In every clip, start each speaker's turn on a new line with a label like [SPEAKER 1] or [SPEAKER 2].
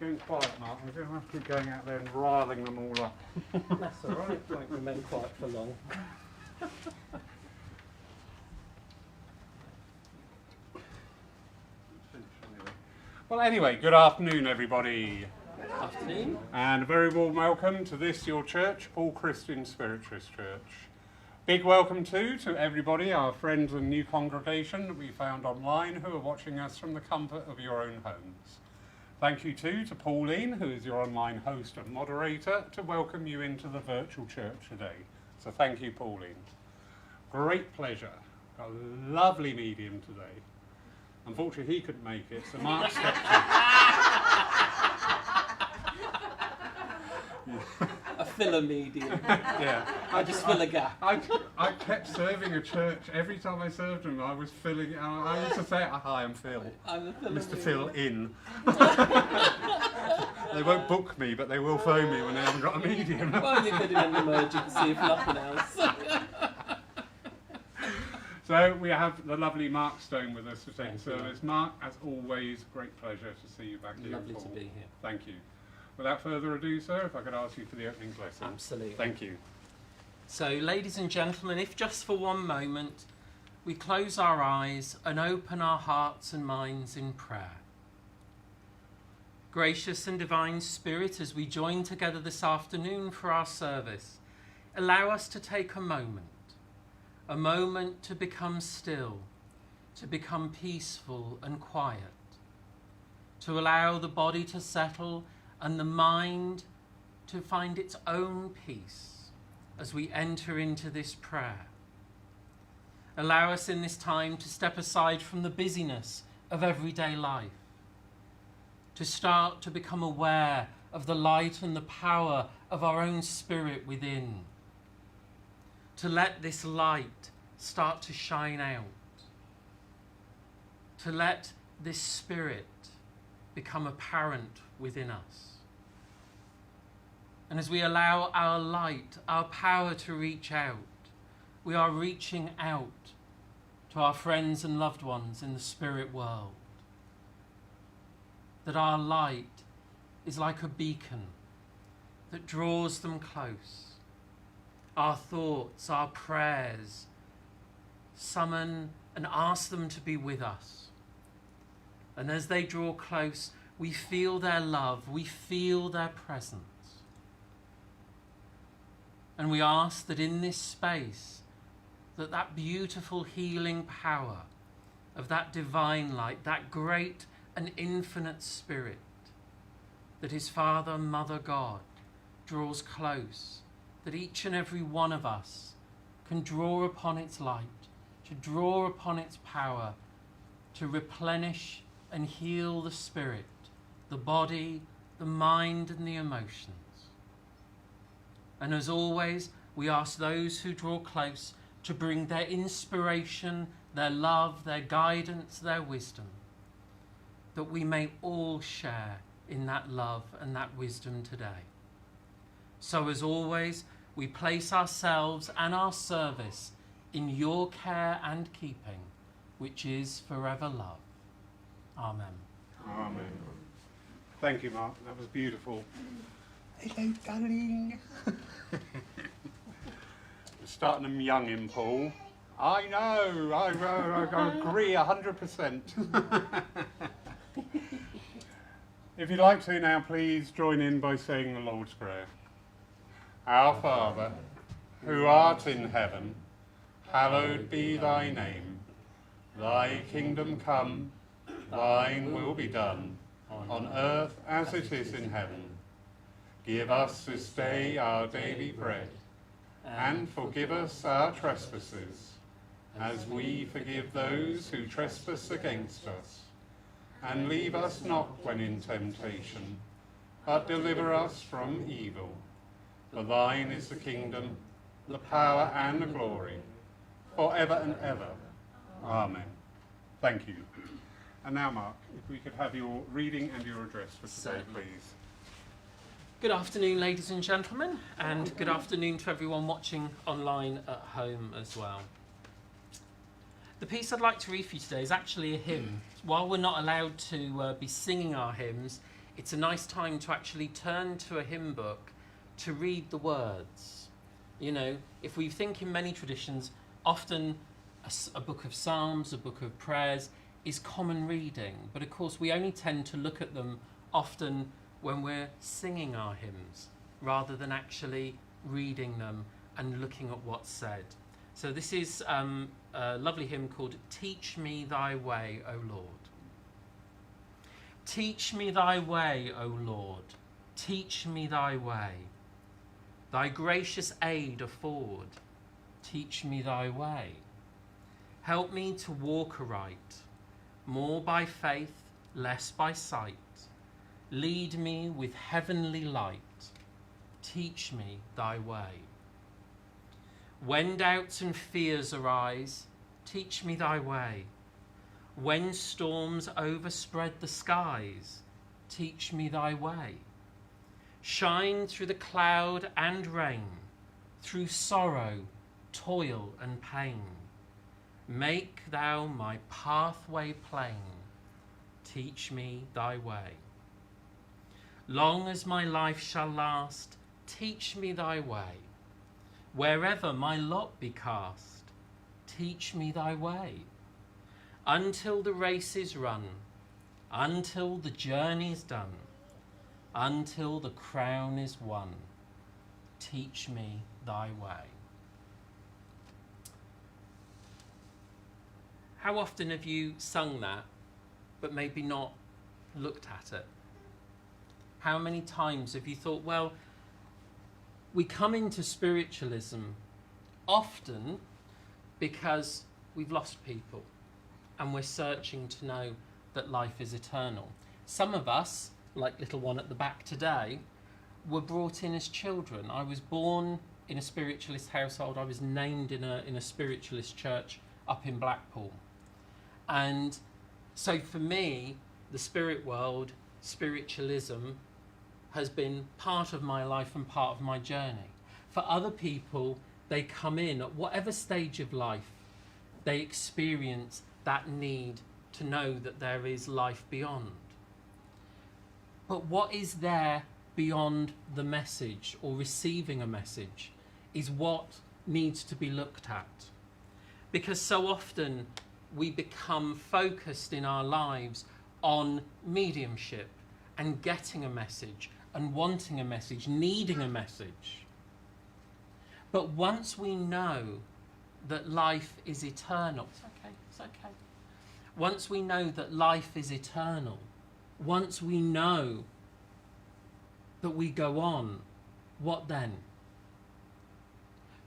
[SPEAKER 1] getting quiet, Mark. We're going to have to keep going out there and riling them all up.
[SPEAKER 2] That's all right. Won't remain quiet for long.
[SPEAKER 1] Well, anyway, good afternoon, everybody.
[SPEAKER 2] Afternoon.
[SPEAKER 1] And a very warm welcome to this, your church, All Christian Spiritualist Church. Big welcome too to everybody, our friends and new congregation that we found online who are watching us from the comfort of your own homes. Thank you too to Pauline, who is your online host and moderator, to welcome you into the virtual church today. So thank you, Pauline. Great pleasure. A lovely medium today. Unfortunately, he couldn't make it, so Mark stepped in.
[SPEAKER 2] A filler medium.
[SPEAKER 1] Yeah,
[SPEAKER 2] I just fill a gap.
[SPEAKER 1] I kept serving a church. Every time I served them, I was filling. I used to say, "Hi, I'm Phil,
[SPEAKER 2] I'm the filler
[SPEAKER 1] Mr.
[SPEAKER 2] medium.
[SPEAKER 1] Phil in." They won't book me, but they will phone me when they haven't got a medium.
[SPEAKER 2] Well, you could in an emergency if nothing else.
[SPEAKER 1] So we have the lovely Mark Stone with us to take the service. Mark, as always, great pleasure to see you back here.
[SPEAKER 2] Lovely to be here.
[SPEAKER 1] Thank you. Without further ado, sir, if I could ask you for the opening blessing.
[SPEAKER 2] Absolutely.
[SPEAKER 1] Thank you.
[SPEAKER 2] So, ladies and gentlemen, if just for one moment we close our eyes and open our hearts and minds in prayer. Gracious and divine Spirit, as we join together this afternoon for our service, allow us to take a moment to become still, to become peaceful and quiet, to allow the body to settle and the mind to find its own peace as we enter into this prayer. Allow us in this time to step aside from the busyness of everyday life, to start to become aware of the light and the power of our own spirit within, to let this light start to shine out, to let this spirit become apparent within us. And as we allow our light, our power to reach out, we are reaching out to our friends and loved ones in the spirit world. That our light is like a beacon that draws them close. Our thoughts, our prayers summon and ask them to be with us. And as they draw close, we feel their love, we feel their presence. And we ask that in this space, that beautiful healing power of that divine light, that great and infinite spirit that is Father, Mother, God, draws close, that each and every one of us can draw upon its light, to draw upon its power, to replenish and heal the spirit, the body, the mind and the emotions. And as always, we ask those who draw close to bring their inspiration, their love, their guidance, their wisdom, that we may all share in that love and that wisdom today. So as always, we place ourselves and our service in your care and keeping, which is forever love. Amen.
[SPEAKER 1] Amen. Thank you, Mark. That was beautiful. Hello, darling. We're starting them young in Paul. I know. I agree 100%. If you'd like to now, please join in by saying the Lord's Prayer. Our Father, who art in heaven, hallowed be thy name. Thy kingdom come, thine will be done, on earth as it is in heaven. Give us this day our daily bread, and forgive us our trespasses, as we forgive those who trespass against us. And leave us not when in temptation, but deliver us from evil. For thine is the kingdom, the power and the glory, forever and ever. Amen. Thank you. And now, Mark, if we could have your reading and your address for today, please.
[SPEAKER 2] Good afternoon, ladies and gentlemen, and good afternoon to everyone watching online at home as well. The piece I'd like to read for you today is actually a hymn. While we're not allowed to be singing our hymns, it's a nice time to actually turn to a hymn book to read the words. You know, if we think in many traditions, often a book of psalms, a book of prayers is common reading, but of course we only tend to look at them often when we're singing our hymns rather than actually reading them and looking at what's said. So this is a lovely hymn called Teach Me Thy Way, O Lord. Teach me thy way, O Lord, teach me thy way. Thy gracious aid afford, teach me thy way. Help me to walk aright, more by faith, less by sight. Lead me with heavenly light, teach me thy way. When doubts and fears arise, teach me thy way. When storms overspread the skies, teach me thy way. Shine through the cloud and rain, through sorrow, toil and pain. Make thou my pathway plain, teach me thy way. Long as my life shall last, teach me thy way. Wherever my lot be cast, teach me thy way. Until the race is run, until the journey's done, until the crown is won, teach me thy way. How often have you sung that, but maybe not looked at it? How many times have you thought, well, we come into spiritualism often because we've lost people and we're searching to know that life is eternal. Some of us, like little one at the back today, were brought in as children. I was born in a spiritualist household. I was named in a spiritualist church up in Blackpool. And so for me, the spirit world, spiritualism, has been part of my life and part of my journey. For other people, they come in at whatever stage of life, they experience that need to know that there is life beyond. But what is there beyond the message or receiving a message is what needs to be looked at. Because so often we become focused in our lives on mediumship and getting a message and wanting a message, needing a message. But once we know that life is eternal, it's okay. Once we know that life is eternal, once we know that we go on, what then?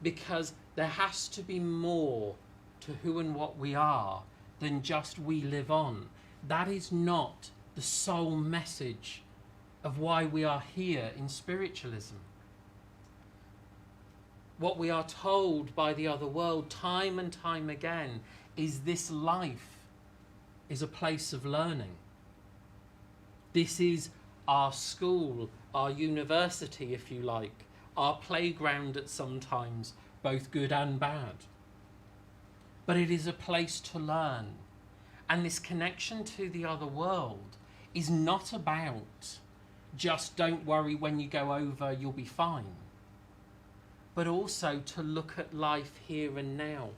[SPEAKER 2] Because there has to be more to who and what we are than just we live on. That is not the sole message of why we are here in spiritualism. What we are told by the other world time and time again is this life is a place of learning. This is our school, our university, if you like, our playground at some times, both good and bad. But it is a place to learn. And this connection to the other world is not about just don't worry, when you go over, you'll be fine. But also to look at life here and now.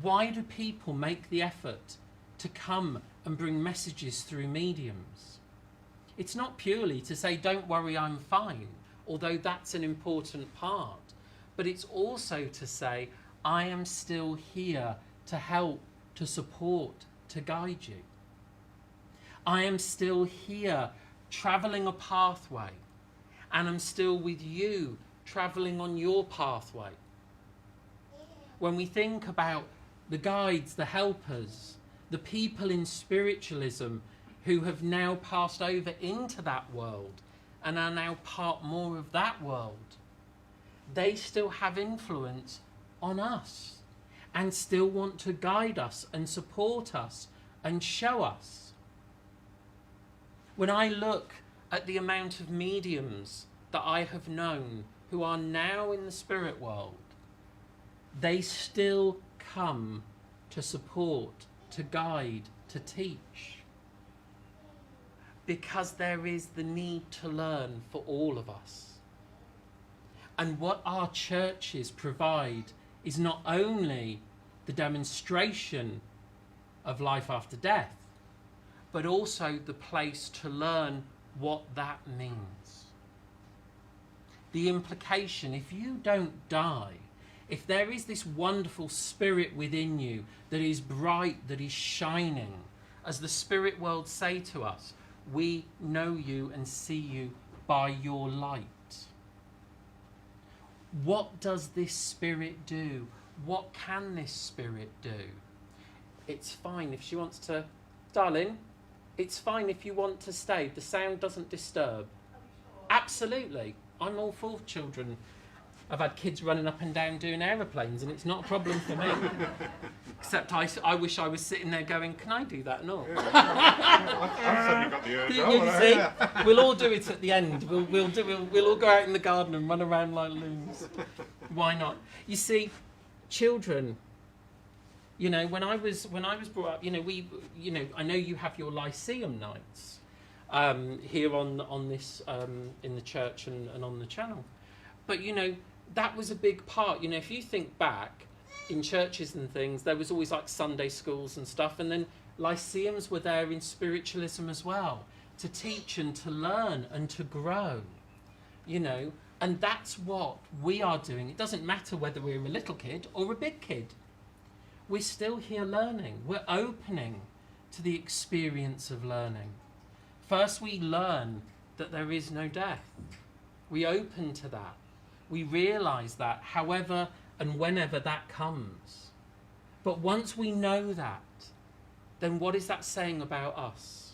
[SPEAKER 2] Why do people make the effort to come and bring messages through mediums? It's not purely to say, don't worry, I'm fine, although that's an important part. But it's also to say, I am still here to help, to support, to guide you. I am still here travelling a pathway, and I'm still with you travelling on your pathway. When we think about the guides, the helpers, the people in spiritualism who have now passed over into that world and are now part more of that world, they still have influence on us and still want to guide us and support us and show us. When I look at the amount of mediums that I have known who are now in the spirit world, they still come to support, to guide, to teach. because there is the need to learn for all of us. And what our churches provide is not only the demonstration of life after death, but also the place to learn what that means. The implication, if you don't die, if there is this wonderful spirit within you that is bright, that is shining, as the spirit world say to us, we know you and see you by your light. What does this spirit do? What can this spirit do? It's fine if she wants to, darling, it's fine if you want to stay. The sound doesn't disturb. Absolutely. I'm all for children. I've had kids running up and down doing aeroplanes, and it's not a problem for me. Except I wish I was sitting there going, can I do that and all?
[SPEAKER 1] I've certainly got the urge.
[SPEAKER 2] You see, we'll all do it at the end. We'll all go out in the garden and run around like loons. Why not? You see, children, you know, when I was brought up, I know you have your Lyceum nights here on this in the church and on the channel, but you know that was a big part. You know, if you think back in churches and things, there was always like Sunday schools and stuff, and then Lyceums were there in spiritualism as well, to teach and to learn and to grow. You know, and that's what we are doing. It doesn't matter whether we're a little kid or a big kid. We're still here learning. We're opening to the experience of learning. First, we learn that there is no death. We open to that. We realise that, however and whenever that comes. But once we know that, then what is that saying about us?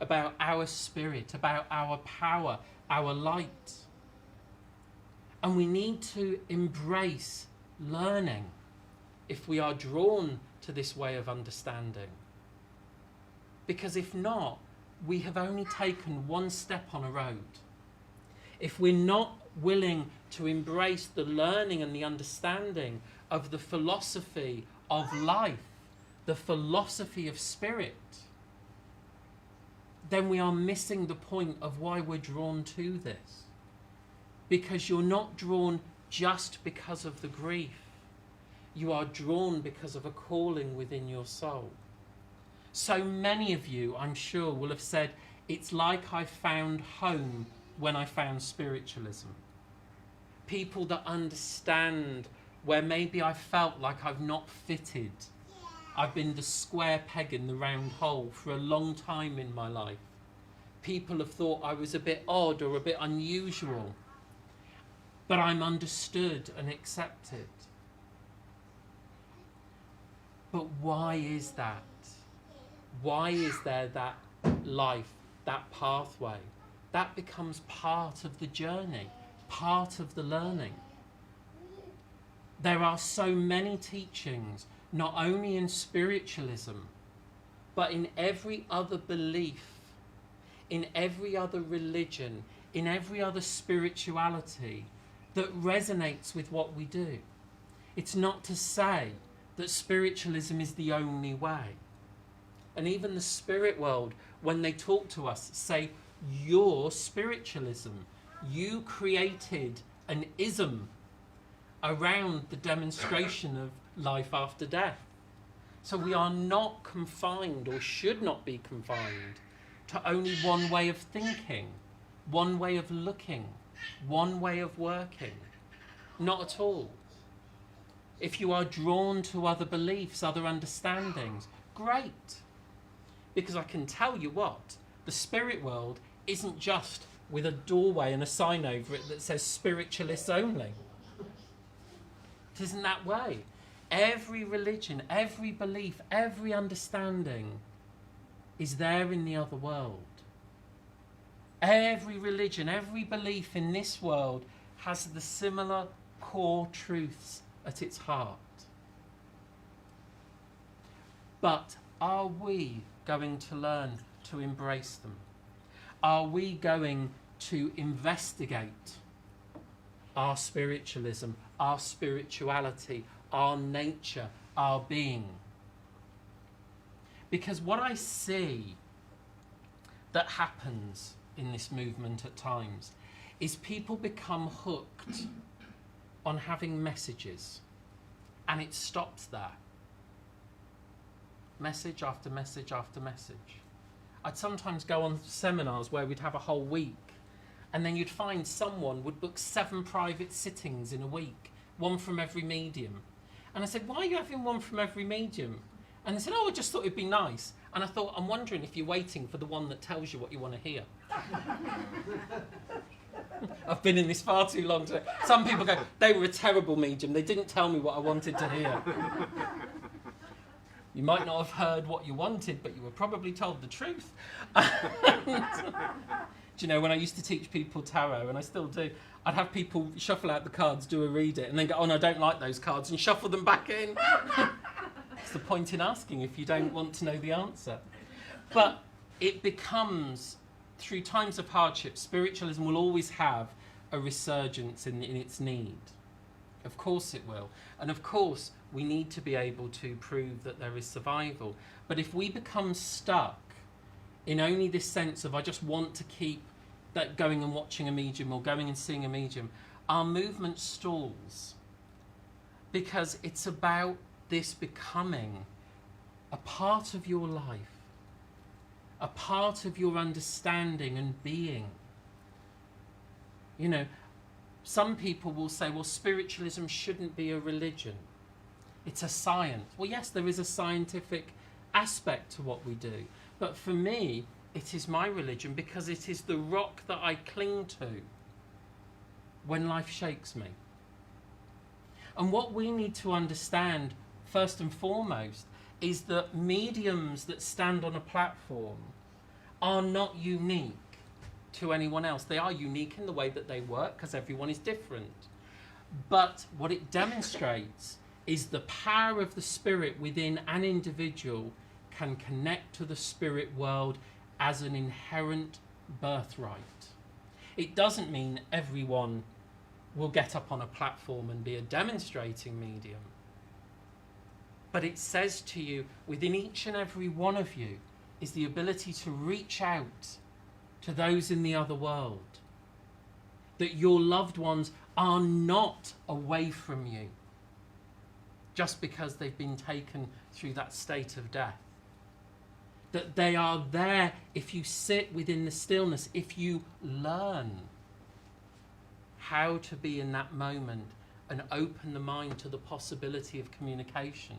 [SPEAKER 2] About our spirit, about our power, our light? And we need to embrace learning if we are drawn to this way of understanding. Because if not, we have only taken one step on a road. If we're not willing to embrace the learning and the understanding of the philosophy of life, the philosophy of spirit, then we are missing the point of why we're drawn to this. Because you're not drawn just because of the grief. You are drawn because of a calling within your soul. So many of you, I'm sure, will have said, it's like I found home when I found spiritualism. People that understand where maybe I felt like I've not fitted. I've been the square peg in the round hole for a long time in my life. People have thought I was a bit odd or a bit unusual. But I'm understood and accepted. But why is that? Why is there that life, that pathway? That becomes part of the journey, part of the learning. There are so many teachings, not only in spiritualism, but in every other belief, in every other religion, in every other spirituality that resonates with what we do. It's not to say that spiritualism is the only way. And even the spirit world, when they talk to us, say, your spiritualism, you created an ism around the demonstration of life after death. So we are not confined, or should not be confined, to only one way of thinking, one way of looking, one way of working. Not at all. If you are drawn to other beliefs, other understandings, great. Because I can tell you what, the spirit world isn't just with a doorway and a sign over it that says spiritualists only. It isn't that way. Every religion, every belief, every understanding is there in the other world. Every religion, every belief in this world has the similar core truths at its heart. But are we going to learn to embrace them? Are we going to investigate our spiritualism, our spirituality, our nature, our being? Because what I see that happens in this movement at times is people become hooked on having messages, and it stops there. Message after message after message. I'd sometimes go on seminars where we'd have a whole week, and then you'd find someone would book 7 private sittings in a week, one from every medium. And I said, why are you having one from every medium? And they said, oh, I just thought it'd be nice. And I thought, I'm wondering if you're waiting for the one that tells you what you want to hear. I've been in this far too long. Some people go, they were a terrible medium. They didn't tell me what I wanted to hear. You might not have heard what you wanted, but you were probably told the truth. Do you know, when I used to teach people tarot, and I still do, I'd have people shuffle out the cards, do a read it, and then go, oh, no, I don't like those cards, and shuffle them back in. What's the point in asking if you don't want to know the answer? But it becomes, through times of hardship, spiritualism will always have a resurgence in its need. Of course it will. And of course, we need to be able to prove that there is survival. But if we become stuck in only this sense of, I just want to keep that going and watching a medium or going and seeing a medium, our movement stalls. Because it's about this becoming a part of your life, a part of your understanding and being. You know, some people will say, well, spiritualism shouldn't be a religion. It's a science. Well, yes, there is a scientific aspect to what we do. But for me, it is my religion because it is the rock that I cling to when life shakes me. And what we need to understand, first and foremost, is that mediums that stand on a platform are not unique to anyone else. They are unique in the way that they work because everyone is different. But what it demonstrates is the power of the spirit within an individual can connect to the spirit world as an inherent birthright. It doesn't mean everyone will get up on a platform and be a demonstrating medium. But it says to you, within each and every one of you is the ability to reach out to those in the other world. That your loved ones are not away from you just because they've been taken through that state of death. That they are there if you sit within the stillness, if you learn how to be in that moment and open the mind to the possibility of communication.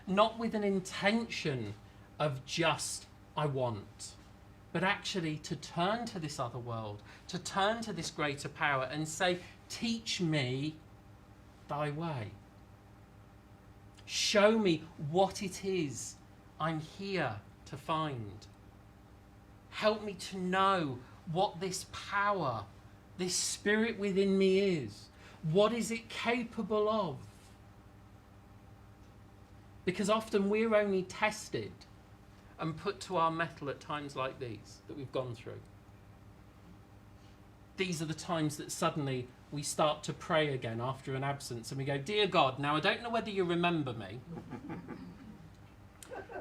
[SPEAKER 2] Not with an intention of just, I want, but actually to turn to this other world, to turn to this greater power and say, teach me thy way. Show me what it is I'm here to find. Help me to know what this power, this spirit within me is. What is it capable of? Because often we're only tested and put to our mettle at times like these that we've gone through. These are the times that suddenly we start to pray again after an absence and we go, dear God, now I don't know whether you remember me.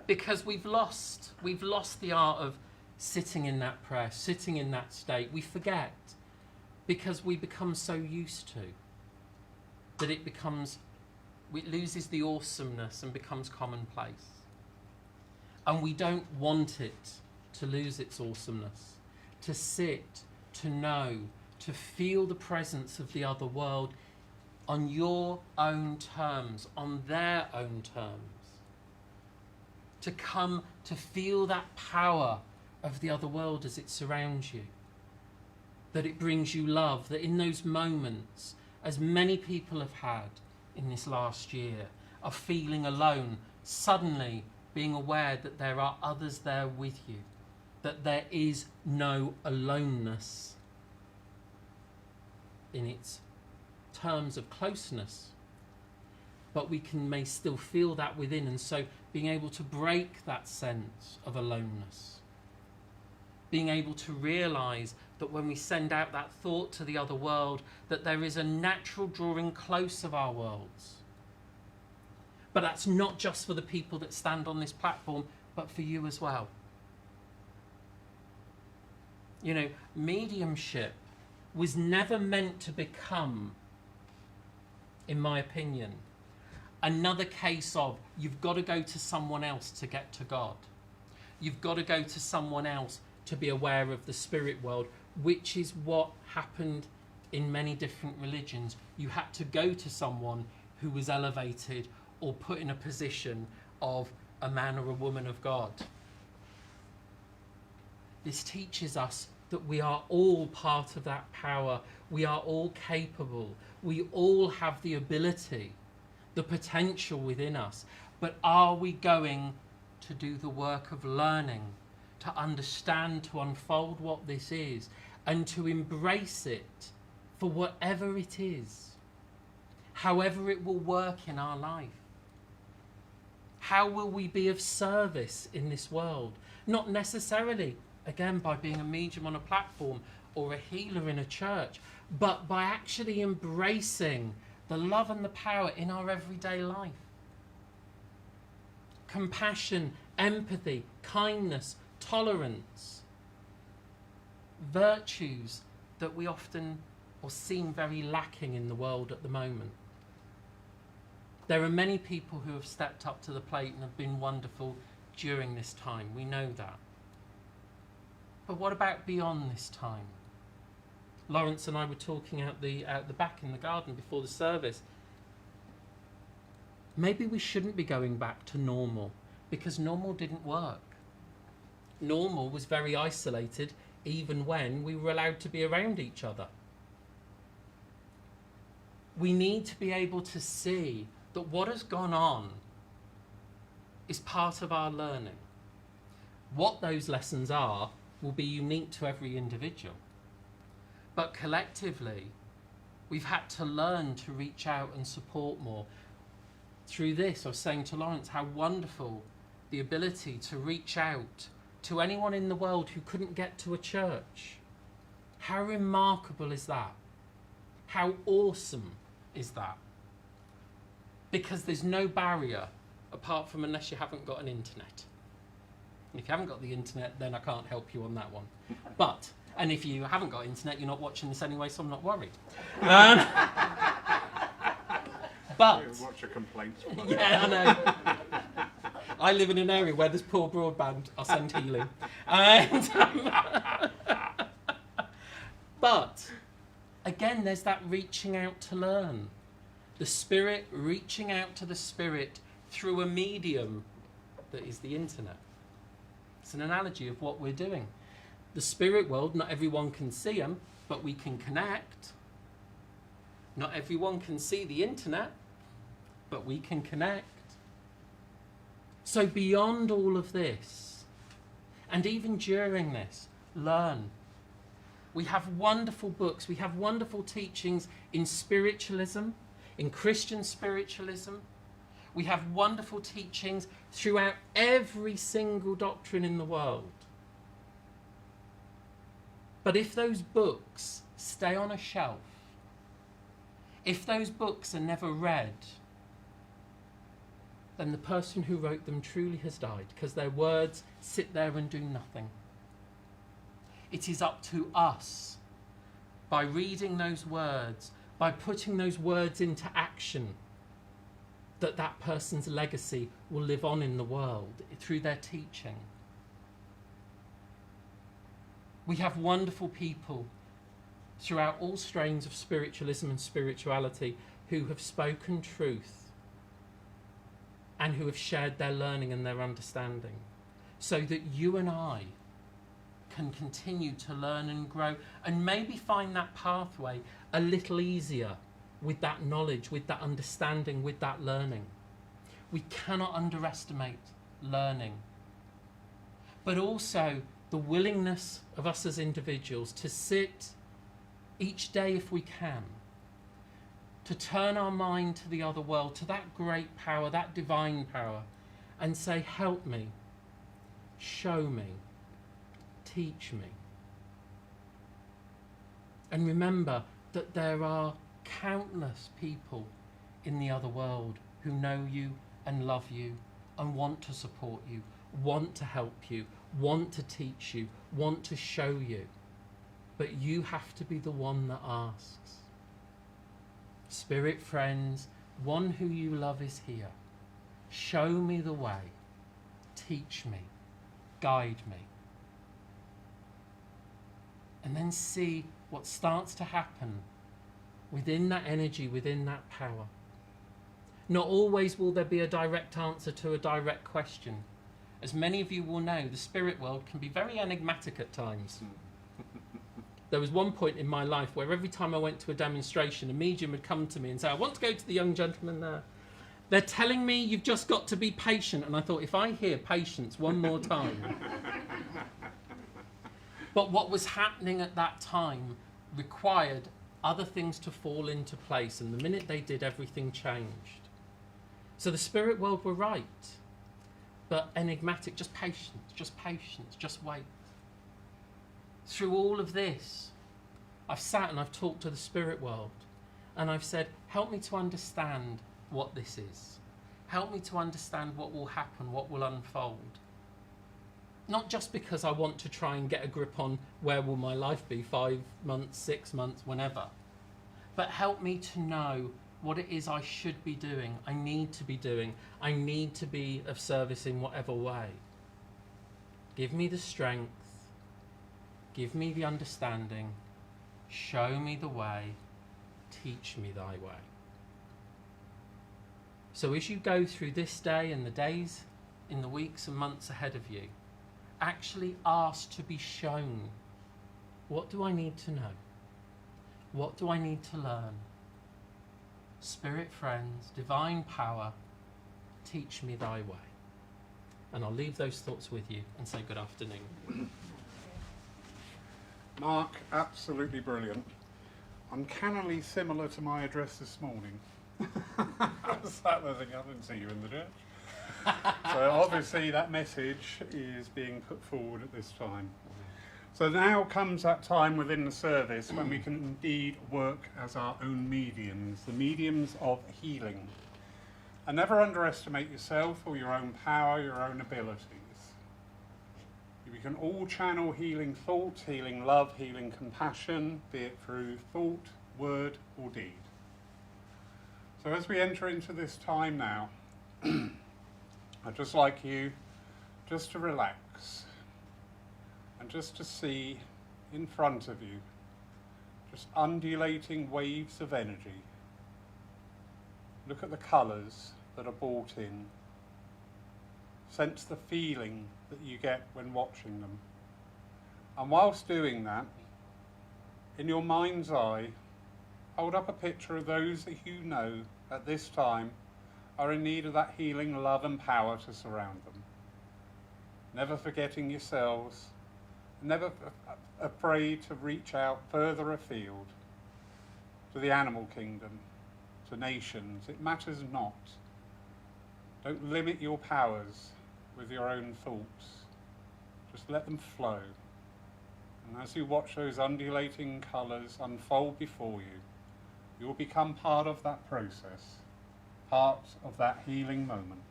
[SPEAKER 2] Because we've lost the art of sitting in that prayer, sitting in that state. We forget because we become so used to that it loses the awesomeness and becomes commonplace. And we don't want it to lose its awesomeness, to sit, to know, to feel the presence of the other world on your own terms, on their own terms. To come to feel that power of the other world as it surrounds you. That it brings you love, that in those moments, as many people have had in this last year, of feeling alone, suddenly being aware that there are others there with you, that there is no aloneness in its terms of closeness. But we may still feel that within, and so being able to break that sense of aloneness. Being able to realise that when we send out that thought to the other world, that there is a natural drawing close of our worlds. But that's not just for the people that stand on this platform, but for you as well. You know, mediumship was never meant to become, in my opinion, another case of you've got to go to someone else to get to God. You've got to go to someone else to be aware of the spirit world, which is what happened in many different religions. You had to go to someone who was elevated or put in a position of a man or a woman of God. This teaches us that we are all part of that power. We are all capable. We all have the ability, the potential within us. But are we going to do the work of learning, to understand, to unfold what this is, and to embrace it for whatever it is, however it will work in our life? How will we be of service in this world? Not necessarily, again, by being a medium on a platform or a healer in a church, but by actually embracing the love and the power in our everyday life. Compassion, empathy, kindness, tolerance, virtues that we often or seem very lacking in the world at the moment. There are many people who have stepped up to the plate and have been wonderful during this time. We know that. But what about beyond this time? Lawrence and I were talking out the back in the garden before the service. Maybe we shouldn't be going back to normal, because normal didn't work. Normal was very isolated, even when we were allowed to be around each other. We need to be able to see that what has gone on is part of our learning. What those lessons are will be unique to every individual. But collectively, we've had to learn to reach out and support more. Through this, I was saying to Lawrence how wonderful the ability to reach out to anyone in the world who couldn't get to a church. How remarkable is that? How awesome is that? Because there's no barrier apart from unless you haven't got an internet. And if you haven't got the internet, then I can't help you on that one. And if you haven't got internet, you're not watching this anyway, so I'm not worried. But
[SPEAKER 1] watch your complaints.
[SPEAKER 2] yeah, I know. I live in an area where there's poor broadband. I'll send healing. But again, there's that reaching out to learn. The spirit reaching out to the spirit through a medium that is the internet. It's an analogy of what we're doing. The spirit world, not everyone can see them, but we can connect. Not everyone can see the internet, but we can connect. So beyond all of this, and even during this, learn. We have wonderful books, we have wonderful teachings in spiritualism, in Christian spiritualism. We have wonderful teachings throughout every single doctrine in the world. But if those books stay on a shelf, if those books are never read, then the person who wrote them truly has died, because their words sit there and do nothing. It is up to us, by reading those words, by putting those words into action, that that person's legacy will live on in the world through their teaching. We have wonderful people throughout all strains of spiritualism and spirituality who have spoken truth and who have shared their learning and their understanding, so that you and I can continue to learn and grow and maybe find that pathway a little easier with that knowledge, with that understanding, with that learning. We cannot underestimate learning. But also the willingness of us as individuals to sit each day, if we can, to turn our mind to the other world, to that great power, that divine power, and say, help me, show me, teach me. And remember that there are countless people in the other world who know you and love you and want to support you, want to help you, want to teach you, want to show you. but you have to be the one that asks. Spirit friends, one who you love is here. Show me the way. Teach me. Guide me. And then see what starts to happen within that energy, within that power. Not always will there be a direct answer to a direct question. As many of you will know, the spirit world can be very enigmatic at times. There was one point in my life where every time I went to a demonstration, a medium would come to me and say, I want to go to the young gentleman there. They're telling me you've just got to be patient. And I thought, if I hear patience one more time. But what was happening at that time required other things to fall into place. And the minute they did, everything changed. So the spirit world were right. But enigmatic, just patience, just wait. Through all of this, I've sat and I've talked to the spirit world. And I've said, help me to understand what this is. Help me to understand what will happen, what will unfold. Not just because I want to try and get a grip on where will my life be, 5 months, 6 months, whenever. But help me to know what it is I should be doing, I need to be doing. I need to be of service in whatever way. Give me the strength. Give me the understanding. Show me the way. Teach me thy way. So as you go through this day and the days in the weeks and months ahead of you, actually ask to be shown. What do I need to know? What do I need to learn? Spirit friends, divine power, teach me thy way. And I'll leave those thoughts with you and say good afternoon.
[SPEAKER 1] Mark, absolutely brilliant. Uncannily similar to my address this morning. I was sat there thinking, I didn't see you in the church. So obviously that message is being put forward at this time. So now comes that time within the service when we can indeed work as our own mediums, the mediums of healing. And never underestimate yourself or your own power, your own abilities. We can all channel healing thought, healing love, healing compassion, be it through thought, word or deed. So as we enter into this time now, I'd just like you just to relax and just to see in front of you just undulating waves of energy. Look at the colours that are brought in. Sense the feeling that you get when watching them. And whilst doing that, in your mind's eye, hold up a picture of those that you know at this time are in need of that healing love and power to surround them. Never forgetting yourselves, never afraid to reach out further afield to the animal kingdom, to nations. It matters not. Don't limit your powers with your own thoughts. Just let them flow. And as you watch those undulating colours unfold before you, you'll become part of that process, part of that healing moment.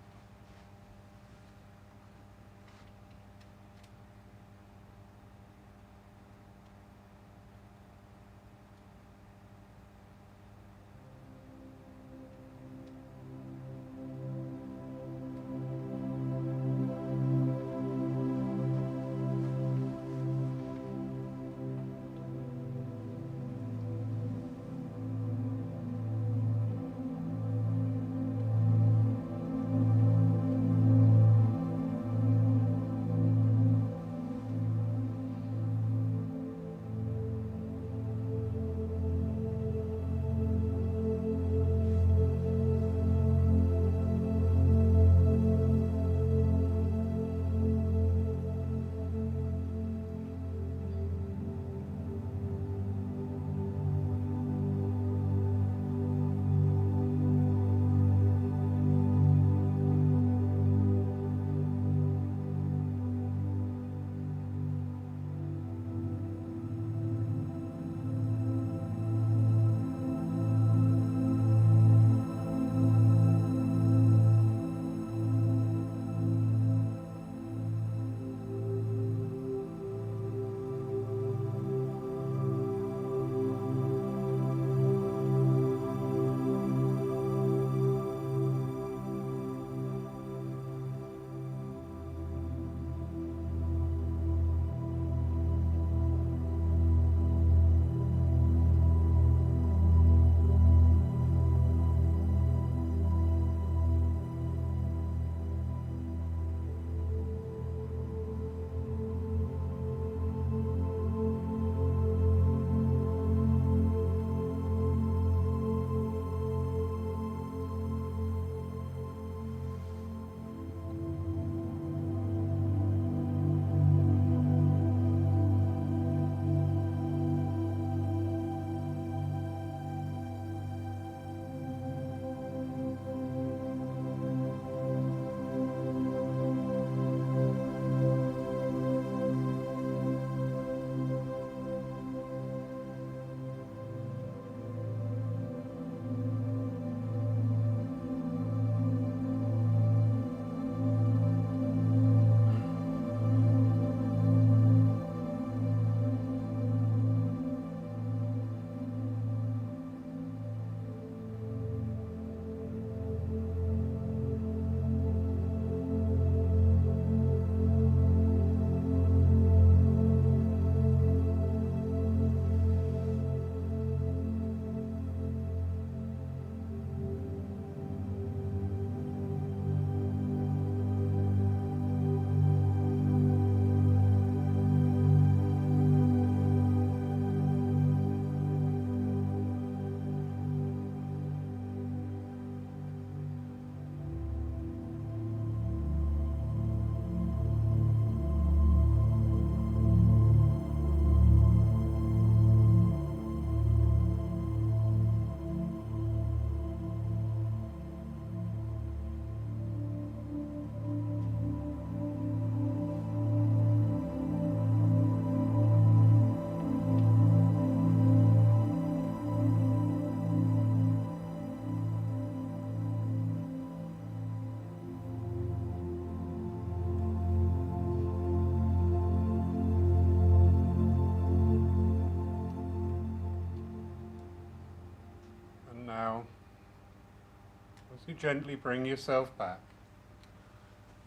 [SPEAKER 1] to gently bring yourself back.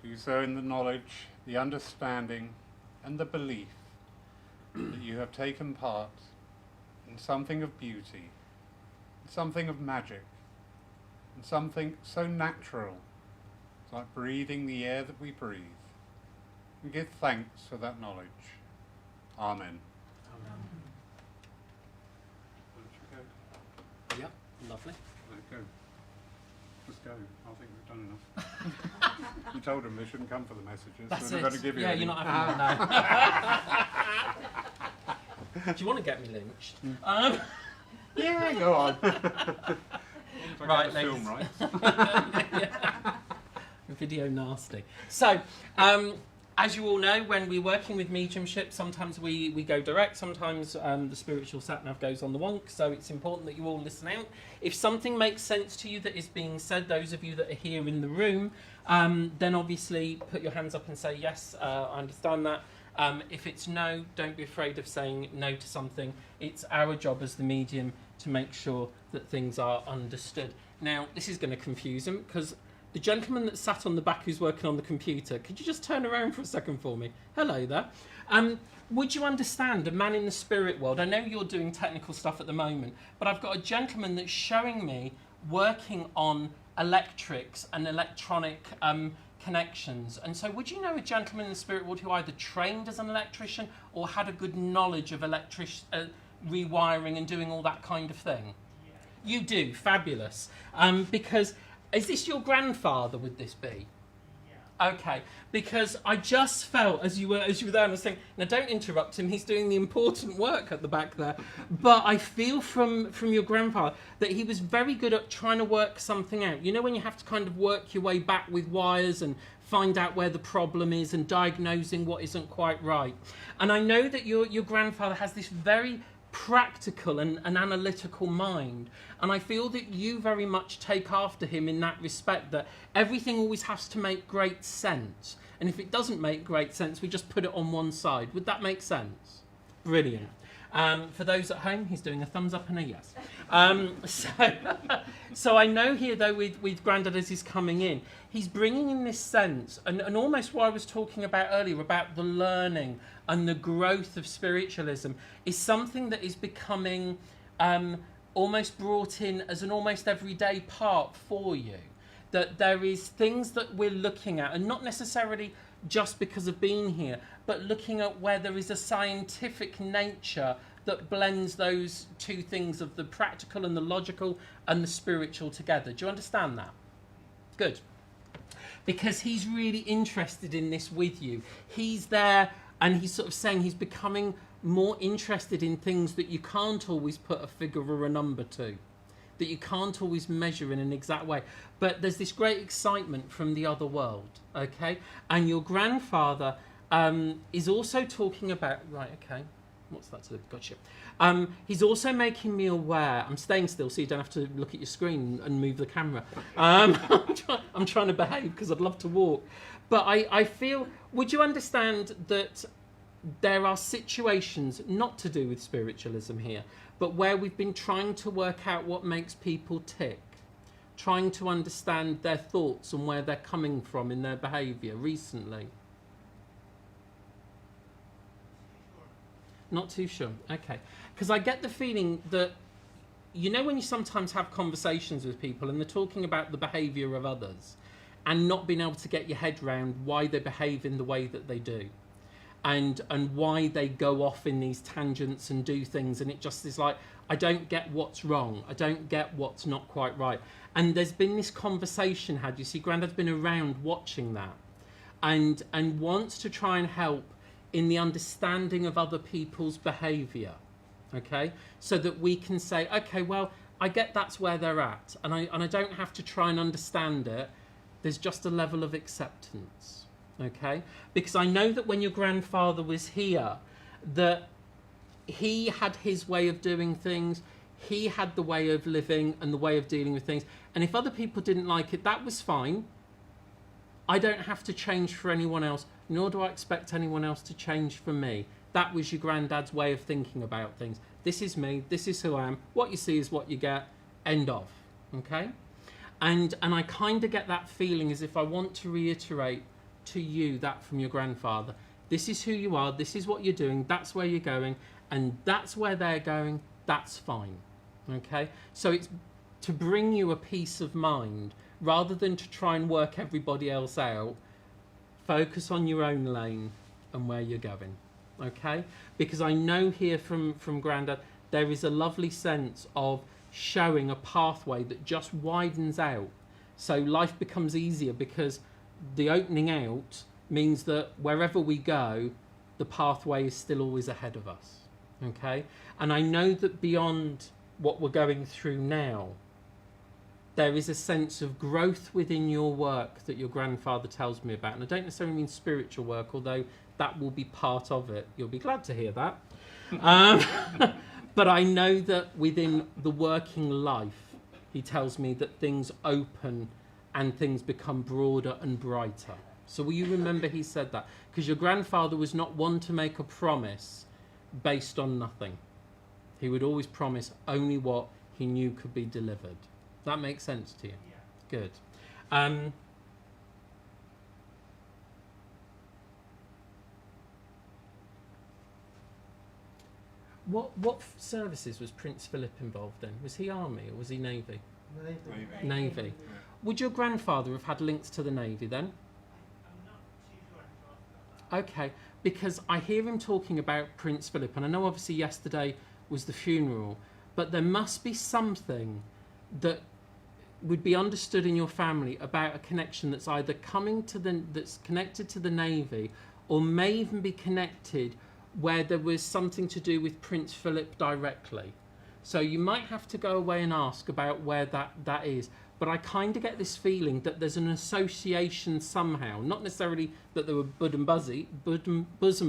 [SPEAKER 1] Do so in the knowledge, the understanding, and the belief that you have taken part in something of beauty, something of magic, and something so natural, it's like breathing the air that we breathe. And give thanks for that knowledge. Amen.
[SPEAKER 2] Yep, lovely.
[SPEAKER 1] Go. Just go. I think we've done enough. You told them they shouldn't come for the messages,
[SPEAKER 2] That's
[SPEAKER 1] so
[SPEAKER 2] it.
[SPEAKER 1] they're going to give you
[SPEAKER 2] yeah,
[SPEAKER 1] any.
[SPEAKER 2] you're not having that, no. Do you want to get me lynched?
[SPEAKER 1] Yeah, go on.
[SPEAKER 2] Right,
[SPEAKER 1] film
[SPEAKER 2] ladies.
[SPEAKER 1] rights.
[SPEAKER 2] Video nasty. So, as you all know, when we're working with mediumship, sometimes we go direct, sometimes the spiritual sat-nav goes on the wonk, so it's important that you all listen out. If something makes sense to you that is being said, those of you that are here in the room, then obviously put your hands up and say, yes, I understand that. If it's no, don't be afraid of saying no to something. It's our job as the medium to make sure that things are understood. Now, this is going to confuse them, because the gentleman that sat on the back who's working on the computer, could you just turn around for a second for me? Hello there. Would you understand a man in the spirit world? I know you're doing technical stuff at the moment, but I've got a gentleman that's showing me working on electrics and electronic connections. And so would you know a gentleman in the spirit world who either trained as an electrician or had a good knowledge of rewiring and doing all that kind of thing? Yeah. You do, fabulous. Because... is this your grandfather, would this be? Yeah. Okay, because I just felt, as you were there, and I was saying, now don't interrupt him, he's doing the important work at the back there, but I feel from your grandfather that he was very good at trying to work something out. You know when you have to kind of work your way back with wires and find out where the problem is and diagnosing what isn't quite right. And I know that your grandfather has this very practical and analytical mind, and I feel that you very much take after him in that respect, that everything always has to make great sense, and if it doesn't make great sense we just put it on one side. Would that make sense? Brilliant. For those at home, he's doing a thumbs up and a yes. So I know here though with Grandad as he's coming in, he's bringing in this sense, and almost what I was talking about earlier about the learning and the growth of spiritualism is something that is becoming almost brought in as an almost everyday part for you. That there is things that we're looking at, and not necessarily just because of being here, but looking at where there is a scientific nature that blends those two things of the practical and the logical and the spiritual together. Do you understand that? Good. Because he's really interested in this with you. He's there and he's sort of saying he's becoming more interested in things that you can't always put a figure or a number to, that you can't always measure in an exact way. But there's this great excitement from the other world, okay? And your grandfather is also talking about... Right, okay. What's that to... Gotcha. He's also making me aware... I'm staying still so you don't have to look at your screen and move the camera. I'm trying to behave because I'd love to walk. But I feel... Would you understand that there are situations, not to do with spiritualism here, but where we've been trying to work out what makes people tick, trying to understand their thoughts and where they're coming from in their behaviour recently? Not too sure. Okay. Because I get the feeling that, you know, when you sometimes have conversations with people and they're talking about the behaviour of others and not being able to get your head round why they behave in the way that they do, and why they go off in these tangents and do things, and it just is like, I don't get what's wrong, I don't get what's not quite right. And there's been this conversation had, you see, Grandad's been around watching that and wants to try and help in the understanding of other people's behaviour, okay? So that we can say, okay, well, I get that's where they're at, and I don't have to try and understand it. There's just a level of acceptance. Okay, because I know that when your grandfather was here, that he had his way of doing things, he had the way of living and the way of dealing with things, and if other people didn't like it, that was fine. I don't have to change for anyone else, nor do I expect anyone else to change for me. That was your granddad's way of thinking about things. This is me, this is who I am, what you see is what you get, end of. Okay? And I kind of get that feeling as if I want to reiterate to you that from your grandfather. This is who you are, this is what you're doing, that's where you're going, and that's where they're going, that's fine. Okay? So it's to bring you a peace of mind, rather than to try and work everybody else out. Focus on your own lane and where you're going. Okay? Because I know here from Grandad, there is a lovely sense of showing a pathway that just widens out. So life becomes easier because the opening out means that wherever we go, the pathway is still always ahead of us. Okay? And I know that beyond what we're going through now, there is a sense of growth within your work that your grandfather tells me about. And I don't necessarily mean spiritual work, although that will be part of it. You'll be glad to hear that. But I know that within the working life, he tells me that things open and things become broader and brighter. So will you remember he said that? Because your grandfather was not one to make a promise based on nothing. He would always promise only what he knew could be delivered. That makes sense to you? Yeah. Good. What services was Prince Philip involved in? Was he Army or was he Navy? Navy.
[SPEAKER 3] Yeah.
[SPEAKER 2] Would your grandfather have had links to the Navy then?
[SPEAKER 3] I'm not too sure about that.
[SPEAKER 2] Okay, because I hear him talking about Prince Philip, and I know obviously yesterday was the funeral, but there must be something that would be understood in your family about a connection that's either that's connected to the Navy, or may even be connected where there was something to do with Prince Philip directly. So you might have to go away and ask about where that is. But I kind of get this feeling that there's an association somehow, not necessarily that they were bosom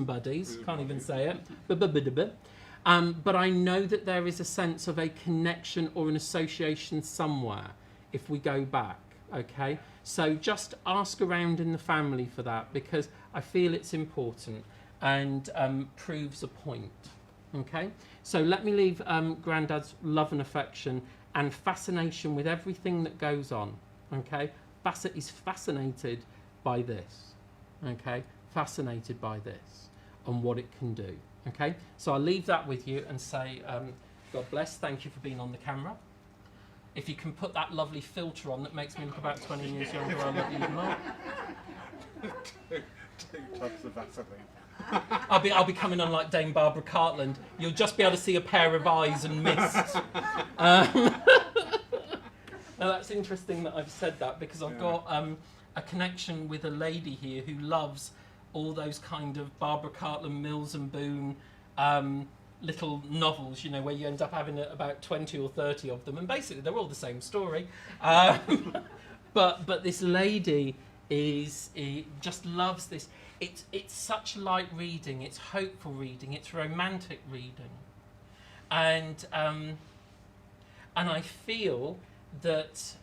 [SPEAKER 2] buddies, can't even say it, but I know that there is a sense of a connection or an association somewhere if we go back, okay? So just ask around in the family for that, because I feel it's important and proves a point, okay? So let me leave Grandad's love and affection and fascination with everything that goes on, okay? He's fascinated by this, okay? Fascinated by this and what it can do, okay? So I'll leave that with you and say, God bless, thank you for being on the camera. If you can put that lovely filter on that makes me look about 20 years younger, I'll let you know.
[SPEAKER 1] 2 tubs of Vaseline.
[SPEAKER 2] I'll be coming on like Dame Barbara Cartland. You'll just be able to see a pair of eyes and mist. Now that's interesting that I've said that, because I've got a connection with a lady here who loves all those kind of Barbara Cartland, Mills and Boon little novels, you know, where you end up having about 20 or 30 of them, and basically they're all the same story. But this lady just loves this. It's such light reading, it's hopeful reading, it's romantic reading, and I feel that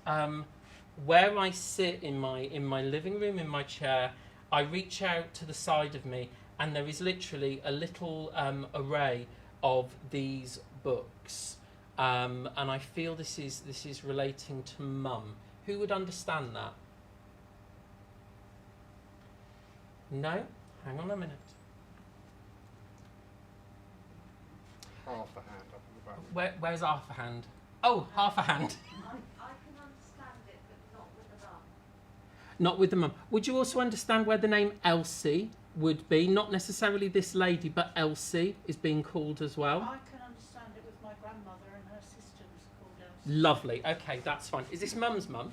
[SPEAKER 2] where I sit in my living room in my chair, I reach out to the side of me, and there is literally a little array of these books, and I feel this is relating to Mum. Who would understand that? No? Hang on a minute.
[SPEAKER 1] Half a hand up in the back.
[SPEAKER 2] Where's half a hand? Oh, half a hand.
[SPEAKER 4] I can understand it, but not with the mum.
[SPEAKER 2] Not with the mum. Would you also understand where the name Elsie would be? Not necessarily this lady, but Elsie is being called as well.
[SPEAKER 4] I can understand it with my grandmother, and her sister was called Elsie.
[SPEAKER 2] Lovely. Okay, that's fine. Is this Mum's mum?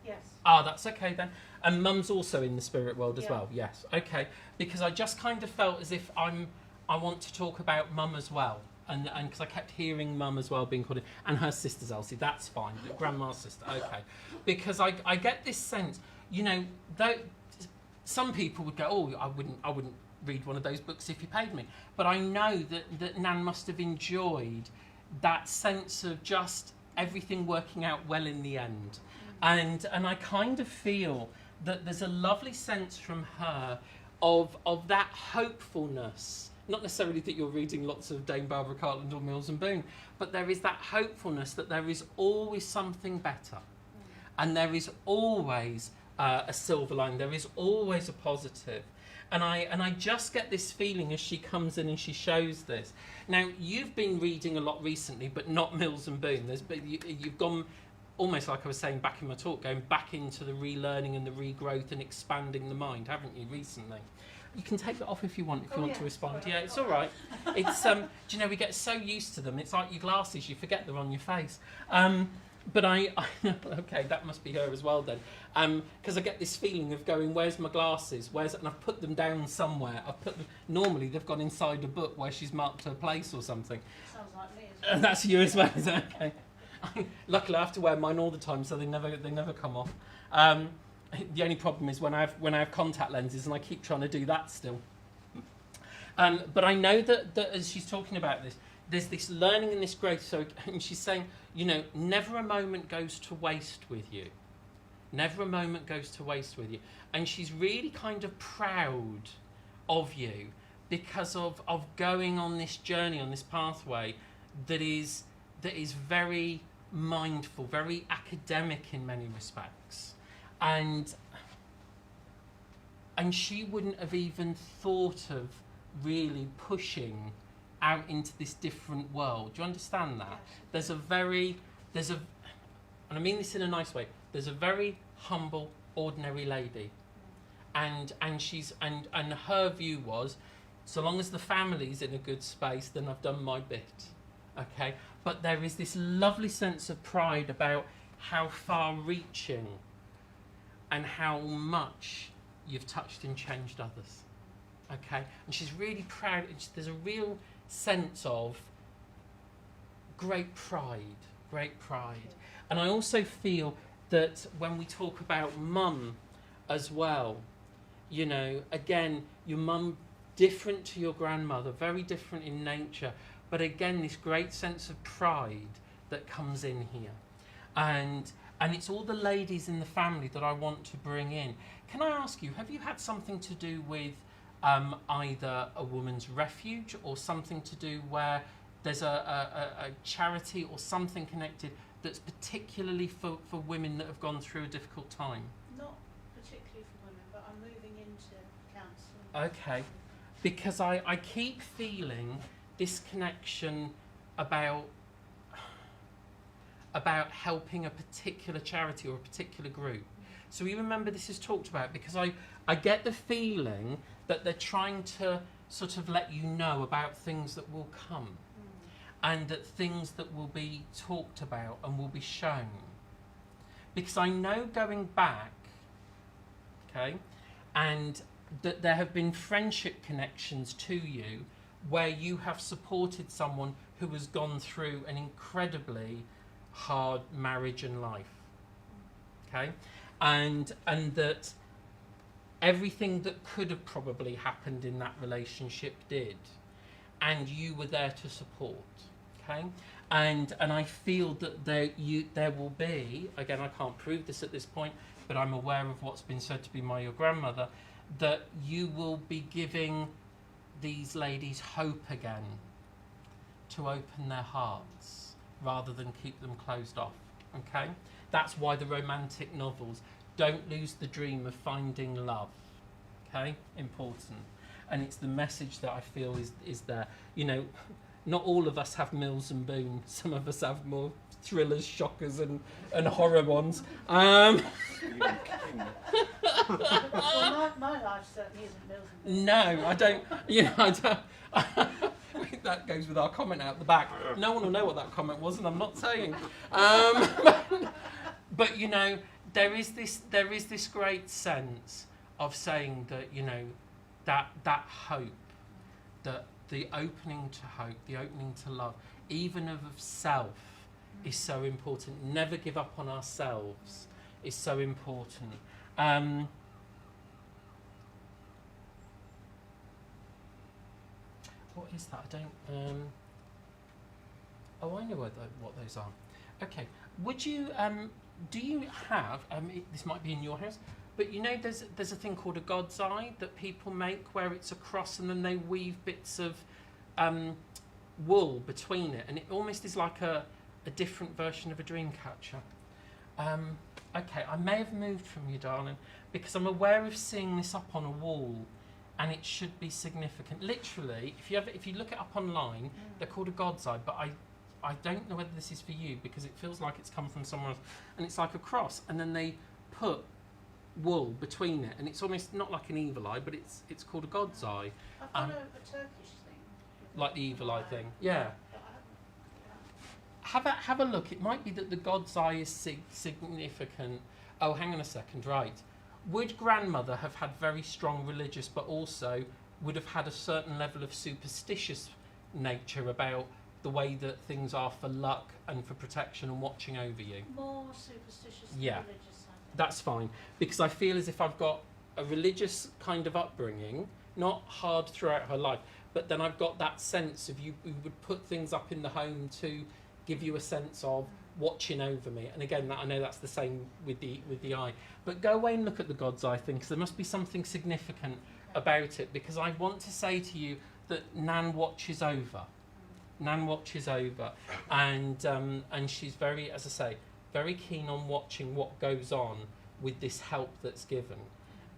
[SPEAKER 4] Yes.
[SPEAKER 2] Ah, that's okay then. And Mum's also in the spirit world as
[SPEAKER 4] Yeah.
[SPEAKER 2] well. Yes. Okay. Because I just kind of felt as if I want to talk about Mum as well, and because I kept hearing Mum as well being called in, and her sister's Elsie. That's fine. Grandma's sister. Okay. Because I get this sense, you know, though some people would go, oh, I wouldn't read one of those books if you paid me. But I know that Nan must have enjoyed that sense of just everything working out well in the end. And I kind of feel that there's a lovely sense from her of that hopefulness. Not necessarily that you're reading lots of Dame Barbara Cartland or Mills and Boon, but there is that hopefulness that there is always something better. And there is always a silver line. There is always a positive. And I just get this feeling as she comes in and she shows this. Now, you've been reading a lot recently, but not Mills and Boon. You've gone, almost like I was saying back in my talk, going back into the relearning and the regrowth and expanding the mind, haven't you, recently? You can take that off if you want, if you want to respond. Yeah, it's all right. It's do you know, we get so used to them. It's like your glasses, you forget they're on your face. But I okay, that must be her as well then. Because I get this feeling of going, where's my glasses? And I've put them down somewhere. Normally they've gone inside a book where she's marked her place or something.
[SPEAKER 4] Sounds like me as well.
[SPEAKER 2] And that's you as well, is it? Okay. Luckily I have to wear mine all the time, so they never come off. The only problem is when I have contact lenses, and I keep trying to do that still. But I know that as she's talking about this, there's this learning and this growth. So, and she's saying, you know, never a moment goes to waste with you. Never a moment goes to waste with you. And she's really kind of proud of you because of going on this journey, on this pathway that is very mindful, very academic in many respects. And she wouldn't have even thought of really pushing out into this different world. Do you understand that? There's a and I mean this in a nice way, there's a very humble, ordinary lady. And her view was, so long as the family's in a good space, then I've done my bit. Okay? But there is this lovely sense of pride about how far reaching and how much you've touched and changed others. Okay? And she's really proud. There's a real sense of great pride. And I also feel that when we talk about mum as well, you know, again, your mum different to your grandmother, very different in nature, but again, this great sense of pride that comes in here. And it's all the ladies in the family that I want to bring in. Can I ask you, have you had something to do with either a woman's refuge or something to do where there's a charity or something connected that's particularly for women that have gone through a difficult time?
[SPEAKER 4] Not particularly for women, but I'm moving into counselling.
[SPEAKER 2] Okay, because I keep feeling this connection about helping a particular charity or a particular group. So you remember this is talked about, because I get the feeling that they're trying to sort of let you know about things that will come, and that things that will be talked about and will be shown. Because I know going back, okay, and that there have been friendship connections to you where you have supported someone who has gone through an incredibly hard marriage and life. Okay? And that everything that could have probably happened in that relationship did, and you were there to support. Okay? And I feel that there will be, again, I can't prove this at this point, but I'm aware of what's been said to be your grandmother, that you will be giving these ladies hope again to open their hearts rather than keep them closed off. Okay? That's why the romantic novels, don't lose the dream of finding love. Okay? Important. And it's the message that I feel is there. You know, not all of us have Mills and Boon. Some of us have more thrillers, shockers and horror ones.
[SPEAKER 4] Well, my life certainly isn't Mills and Boon.
[SPEAKER 2] No, I don't. You know, I don't. That goes with our comment out the back. No one will know what that comment was, and I'm not saying. But you know, there is this great sense of saying that, you know, that hope, that the opening to hope, the opening to love, even of self, is so important. Never give up on ourselves is so important. What is that? I don't. Oh, I know what those are. Okay. Would you? Do you have? This might be in your house, but you know, there's a thing called a God's eye that people make, where it's a cross and then they weave bits of wool between it, and it almost is like a different version of a dream catcher. Okay, I may have moved from you, darling, because I'm aware of seeing this up on a wall, and it should be significant. Literally, if you look it up online, they're called a God's Eye, but I don't know whether this is for you because it feels like it's come from somewhere else, and it's like a cross, and then they put wool between it, and it's almost not like an evil eye, but it's called a God's Eye,
[SPEAKER 4] I've got a Turkish thing.
[SPEAKER 2] like the evil eye thing. Yeah.
[SPEAKER 4] But I haven't.
[SPEAKER 2] Have a look. It might be that the God's Eye is significant. Oh, hang on a second. Right. Would grandmother have had very strong religious, but also would have had a certain level of superstitious nature about the way that things are for luck and for protection and watching over you?
[SPEAKER 4] More superstitious than
[SPEAKER 2] Yeah.
[SPEAKER 4] religious, I think.
[SPEAKER 2] That's fine, because I feel as if I've got a religious kind of upbringing, not hard throughout her life, but then I've got that sense of you would put things up in the home to give you a sense of watching over me. And again, I know that's the same with the eye. But go away and look at the God's Eye thing, because there must be something significant about it, because I want to say to you that Nan watches over. Nan watches over, and she's very, as I say, very keen on watching what goes on with this help that's given.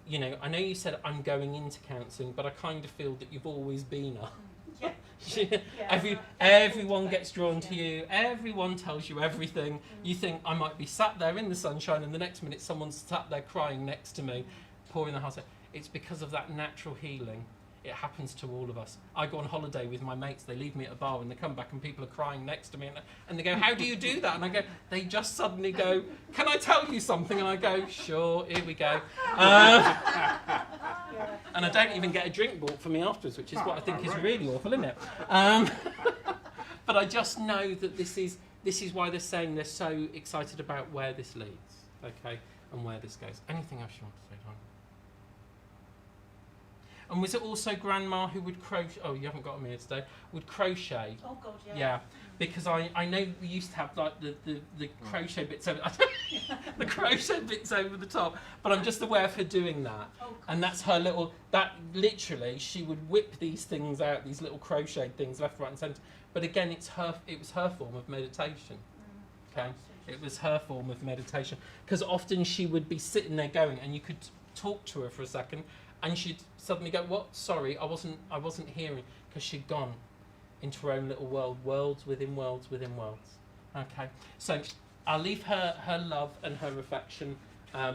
[SPEAKER 2] You know, I know you said I'm going into counselling, but I kind of feel that you've always been a.
[SPEAKER 4] Yeah.
[SPEAKER 2] Everyone gets drawn to you. Everyone tells you everything. You think I might be sat there in the sunshine, and the next minute someone's sat there crying next to me, pouring the house out. It's because of that natural healing. It happens to all of us. I go on holiday with my mates. They leave me at a bar, and they come back, and people are crying next to me, and they go, "How do you do that?" And I go, "They just suddenly go, 'Can I tell you something?' And I go, 'Sure, here we go.'" And I don't even get a drink bought for me afterwards, which is what I think is really awful, isn't it? But I just know that this is why they're saying they're so excited about where this leads, okay, and where this goes. Anything else you want to say, John? And was it also Grandma who would crochet? Oh, you haven't got them here today. Would crochet?
[SPEAKER 4] Oh God, yeah.
[SPEAKER 2] Yeah, because I know we used to have like the crochet bits over the crochet bits over the top, but I'm just aware of her doing that,
[SPEAKER 4] Oh, God.
[SPEAKER 2] and that's her little. That literally, she would whip these things out, these little crocheted things left, right, and centre. But again, it was her form of meditation. Okay, it was her form of meditation, because often she would be sitting there going, and you could talk to her for a second, and she'd suddenly go, "What? Sorry, I wasn't hearing," because she'd gone into her own little world, worlds within worlds within worlds. Okay, so I'll leave her love and her affection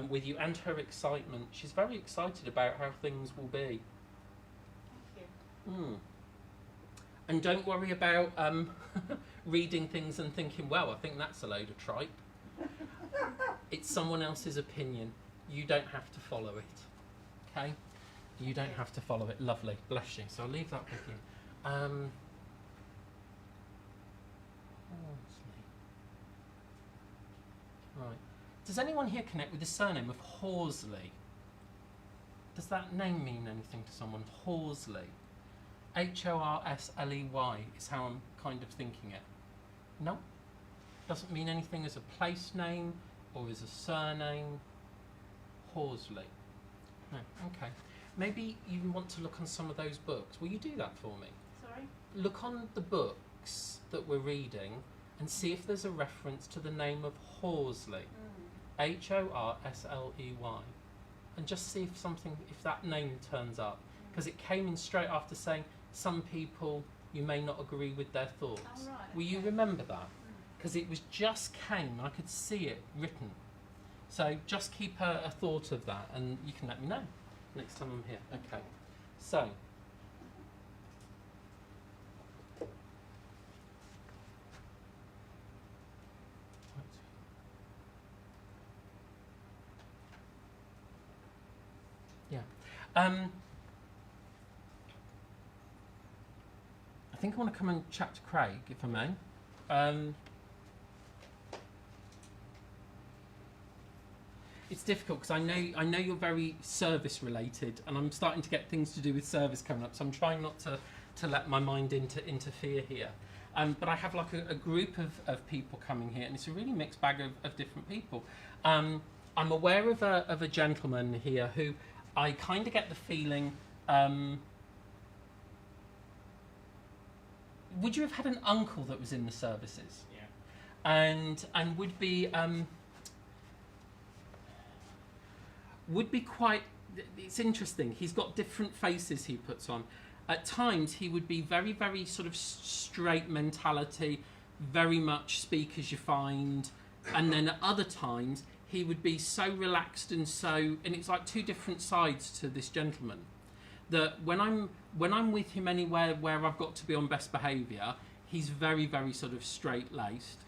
[SPEAKER 2] with you, and her excitement. She's very excited about how things will be.
[SPEAKER 4] Thank you.
[SPEAKER 2] And don't worry about reading things and thinking, "Well, I think that's a load of tripe." It's someone else's opinion. You don't have to follow it. Okay? You don't have to follow it. Lovely. Bless you. So I'll leave that with you. Right. Does anyone here connect with the surname of Horsley? Does that name mean anything to someone? Horsley. Horsley is how I'm kind of thinking it. No? Doesn't mean anything as a place name or as a surname. Horsley. No, okay. Maybe you want to look on some of those books. Will you do that for me?
[SPEAKER 4] Sorry?
[SPEAKER 2] Look on the books that we're reading and see if there's a reference to the name of Horsley. Horsley. And just see if that name turns up. Because it came in straight after saying, some people you may not agree with their thoughts.
[SPEAKER 4] Oh, right,
[SPEAKER 2] Will you
[SPEAKER 4] okay.
[SPEAKER 2] remember that? Because it was just came, I could see it written. So just keep a thought of that, and you can let me know next time I'm here. Okay. So. Yeah. I think I want to come and chat to Craig, if I may. It's difficult because I know you're very service related, and I'm starting to get things to do with service coming up, so I'm trying not to let my mind interfere here. But I have like a group of people coming here, and it's a really mixed bag of different people. I'm aware of a gentleman here who I kind of get the feeling. Would you have had an uncle that was in the services?
[SPEAKER 3] Yeah.
[SPEAKER 2] And would be would be quite. It's interesting. He's got different faces he puts on. At times, he would be very, very sort of straight mentality, very much speak as you find, and then at other times he would be so relaxed and it's like two different sides to this gentleman. That when I'm with him anywhere where I've got to be on best behaviour, he's very, very sort of straight-laced.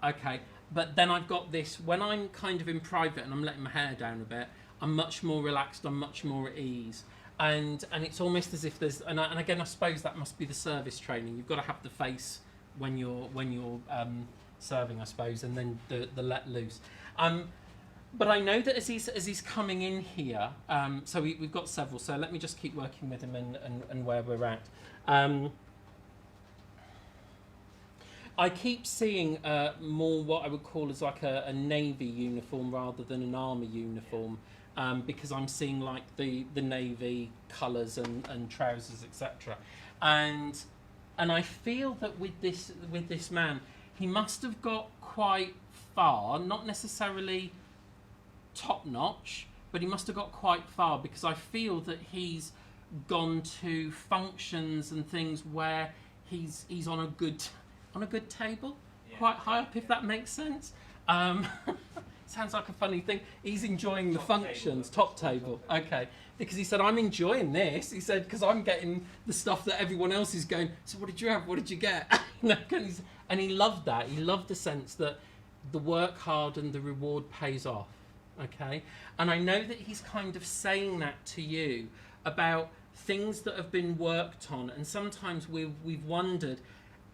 [SPEAKER 2] Okay, but then I've got this, when I'm kind of in private and I'm letting my hair down a bit, I'm much more relaxed, I'm much more at ease. And it's almost as if there's, and again, I suppose that must be the service training. You've got to have the face when you're serving, I suppose, and then the let loose. But I know that as he's coming in here, so we've got several. So let me just keep working with him and where we're at. I keep seeing more what I would call as like a navy uniform rather than an army uniform, because I'm seeing like the navy colours and trousers, etc. And I feel that with this man, he must have got quite far, not necessarily top notch, but he must have got quite far, because I feel that he's gone to functions and things where he's on a good table, quite high up, if that makes sense. Sounds like a funny thing. He's enjoying the functions, top table. Okay, because he said, I'm enjoying this. He said, because I'm getting the stuff that everyone else is going, so what did you have? What did you get? And he loved that. He loved the sense that the work hard and the reward pays off. Okay, and I know that he's kind of saying that to you about things that have been worked on, and sometimes we've wondered,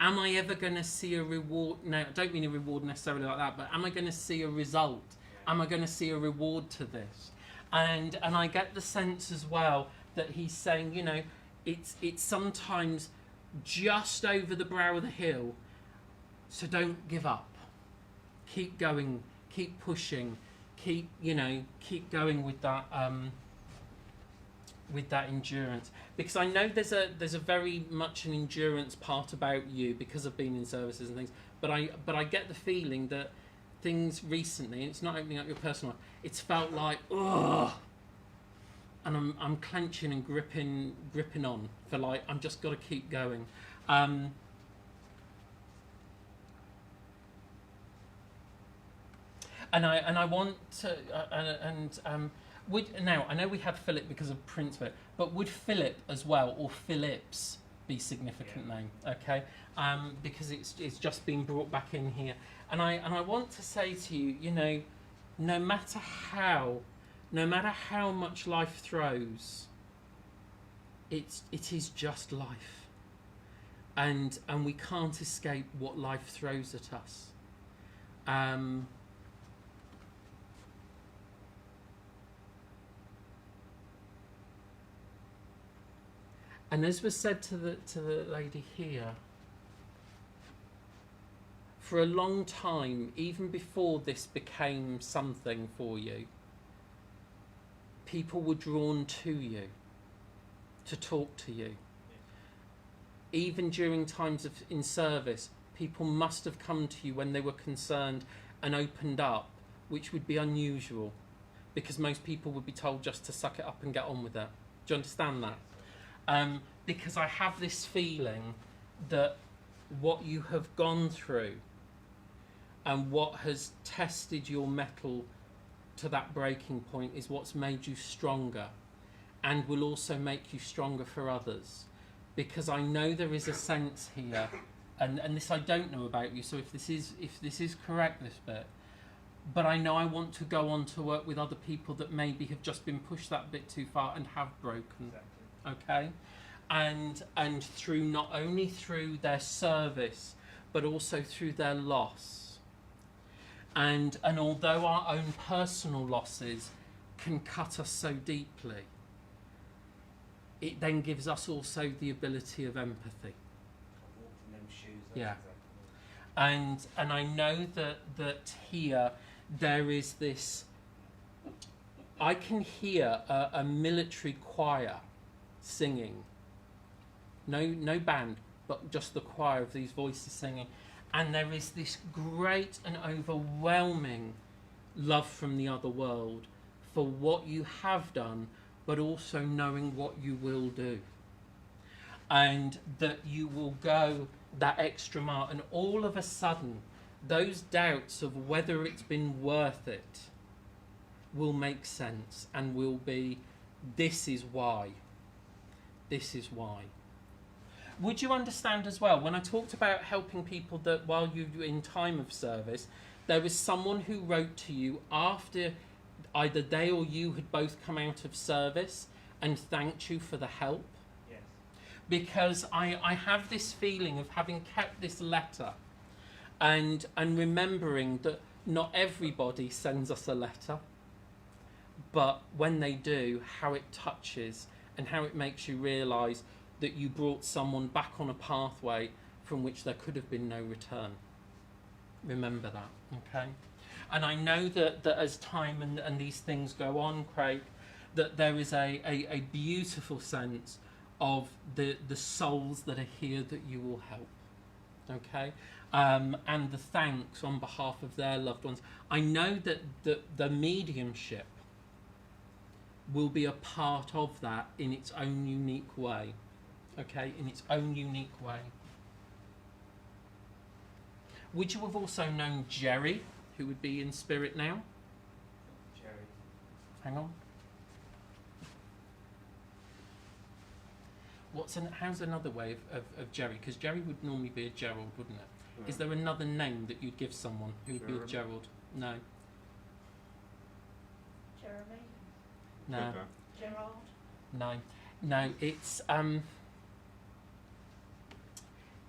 [SPEAKER 2] am I ever going to see a reward? Now, I don't mean a reward necessarily like that, but am I going to see a result? Am I going to see a reward to this? And I get the sense as well that he's saying, you know, it's sometimes just over the brow of the hill, so don't give up. Keep going, keep pushing, keep going with that endurance, because I know there's a very much an endurance part about you because of being in services and things, but I get the feeling that things recently, and it's not opening up your personal life, it's felt like, ugh, and I'm clenching and gripping on for like, I'm just got to keep going. And I want to, now, I know we had Philip because of Prince Philip, but would Philip as well, or Phillips, be significant name? Okay, because it's just been brought back in here, and I want to say to you, you know, no matter how much life throws, it is just life, and we can't escape what life throws at us. And as was said to the lady here, for a long time, even before this became something for you, people were drawn to you, to talk to you. Even during times in service, people must have come to you when they were concerned and opened up, which would be unusual, because most people would be told just to suck it up and get on with it. Do you understand that? Because I have this feeling that what you have gone through and what has tested your mettle to that breaking point is what's made you stronger, and will also make you stronger for others. Because I know there is a sense here, and this I don't know about you, so if this is correct, this bit, but I know I want to go on to work with other people that maybe have just been pushed that bit too far and have broken. Okay, and through, not only through their service, but also through their loss. And although our own personal losses can cut us so deeply, it then gives us also the ability of empathy. Yeah, and I know that here there is this. I can hear a military choir singing. No band, but just the choir of these voices singing. And there is this great and overwhelming love from the other world for what you have done, but also knowing what you will do. And that you will go that extra mile, and all of a sudden, those doubts of whether it's been worth it will make sense and will be, this is why. This is why. Would you understand as well, when I talked about helping people that while you're in time of service, there was someone who wrote to you after either they or you had both come out of service and thanked you for the help?
[SPEAKER 3] Yes.
[SPEAKER 2] Because I have this feeling of having kept this letter and remembering that not everybody sends us a letter, but when they do, how it touches and how it makes you realise that you brought someone back on a pathway from which there could have been no return. Remember that, okay? And I know that as time and these things go on, Craig, that there is a beautiful sense of the souls that are here that you will help, okay? And the thanks on behalf of their loved ones. I know that the mediumship will be a part of that in its own unique way, okay? In its own unique way. Would you have also known Jerry, who would be in spirit now?
[SPEAKER 3] Jerry.
[SPEAKER 2] Hang on. How's another way of Jerry? Because Jerry would normally be a Gerald, wouldn't it?
[SPEAKER 1] Yeah.
[SPEAKER 2] Is there another name that you'd give someone who would be a
[SPEAKER 1] Jeremy.
[SPEAKER 2] Gerald? No.
[SPEAKER 4] Jeremy,
[SPEAKER 2] No.
[SPEAKER 1] Good,
[SPEAKER 4] Gerald.
[SPEAKER 2] No. It's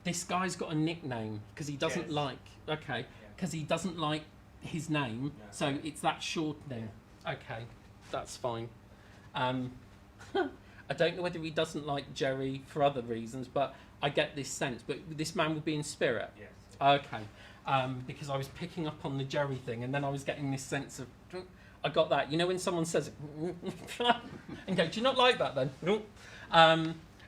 [SPEAKER 2] this guy's got a nickname because he doesn't
[SPEAKER 3] Yes.
[SPEAKER 2] like. Okay.
[SPEAKER 3] Yeah.
[SPEAKER 2] Because he doesn't like his name,
[SPEAKER 3] No.
[SPEAKER 2] so it's that shortening. Okay, that's fine. I don't know whether he doesn't like Jerry for other reasons, but I get this sense. But this man would be in spirit.
[SPEAKER 3] Yes.
[SPEAKER 2] Okay, because I was picking up on the Jerry thing, and then I was getting this sense of, I got that. You know when someone says, and go, do you not like that then? No.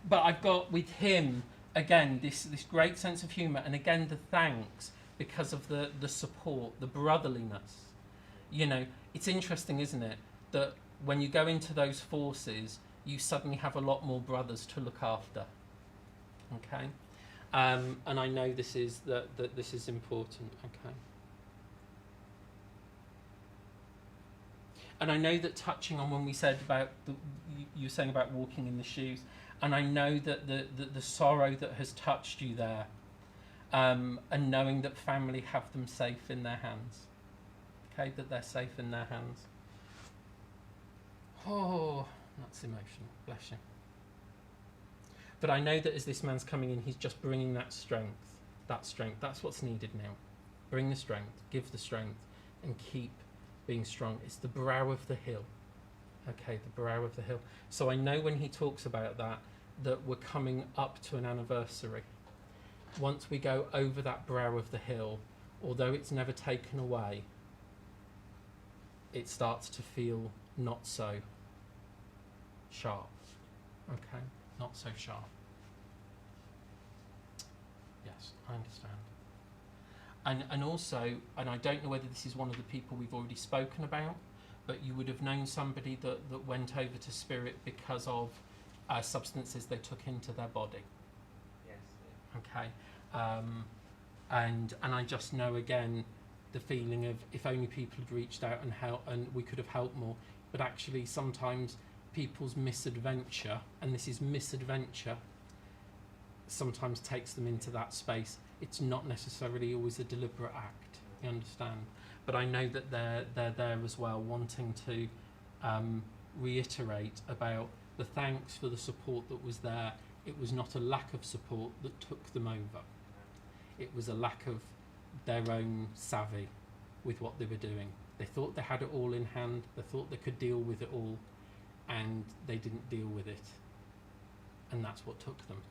[SPEAKER 2] But I've got with him, again, this great sense of humour, and again, the thanks, because of the support, the brotherliness. You know, it's interesting, isn't it, that when you go into those forces, you suddenly have a lot more brothers to look after. Okay? And I know this is that this is important. Okay. And I know that touching on when we said about you were saying about walking in the shoes, and I know that the sorrow that has touched you there, and knowing that family have them safe in their hands. Okay, that they're safe in their hands. Oh, that's emotional. Bless you. But I know that as this man's coming in, he's just bringing that strength. That strength. That's what's needed now. Bring the strength. Give the strength. And keep being strong. It's the brow of the hill. Okay, the brow of the hill. So I know when he talks about that we're coming up to an anniversary. Once we go over that brow of the hill, although it's never taken away, it starts to feel not so sharp. Okay, not so sharp. Yes, I understand. And also, and I don't know whether this is one of the people we've already spoken about, but you would have known somebody that went over to spirit because of substances they took into their body.
[SPEAKER 3] Yes.
[SPEAKER 2] Okay, and I just know again the feeling of if only people had reached out and helped, and we could have helped more. But actually, sometimes people's misadventure, and this is misadventure, sometimes takes them into that space. It's not necessarily always a deliberate act. You understand? But I know that they're there as well, wanting to reiterate about the thanks for the support that was there. It was not a lack of support that took them over. It was a lack of their own savvy with what they were doing. They thought they had it all in hand. They thought they could deal with it all, and they didn't deal with it. And that's what took them.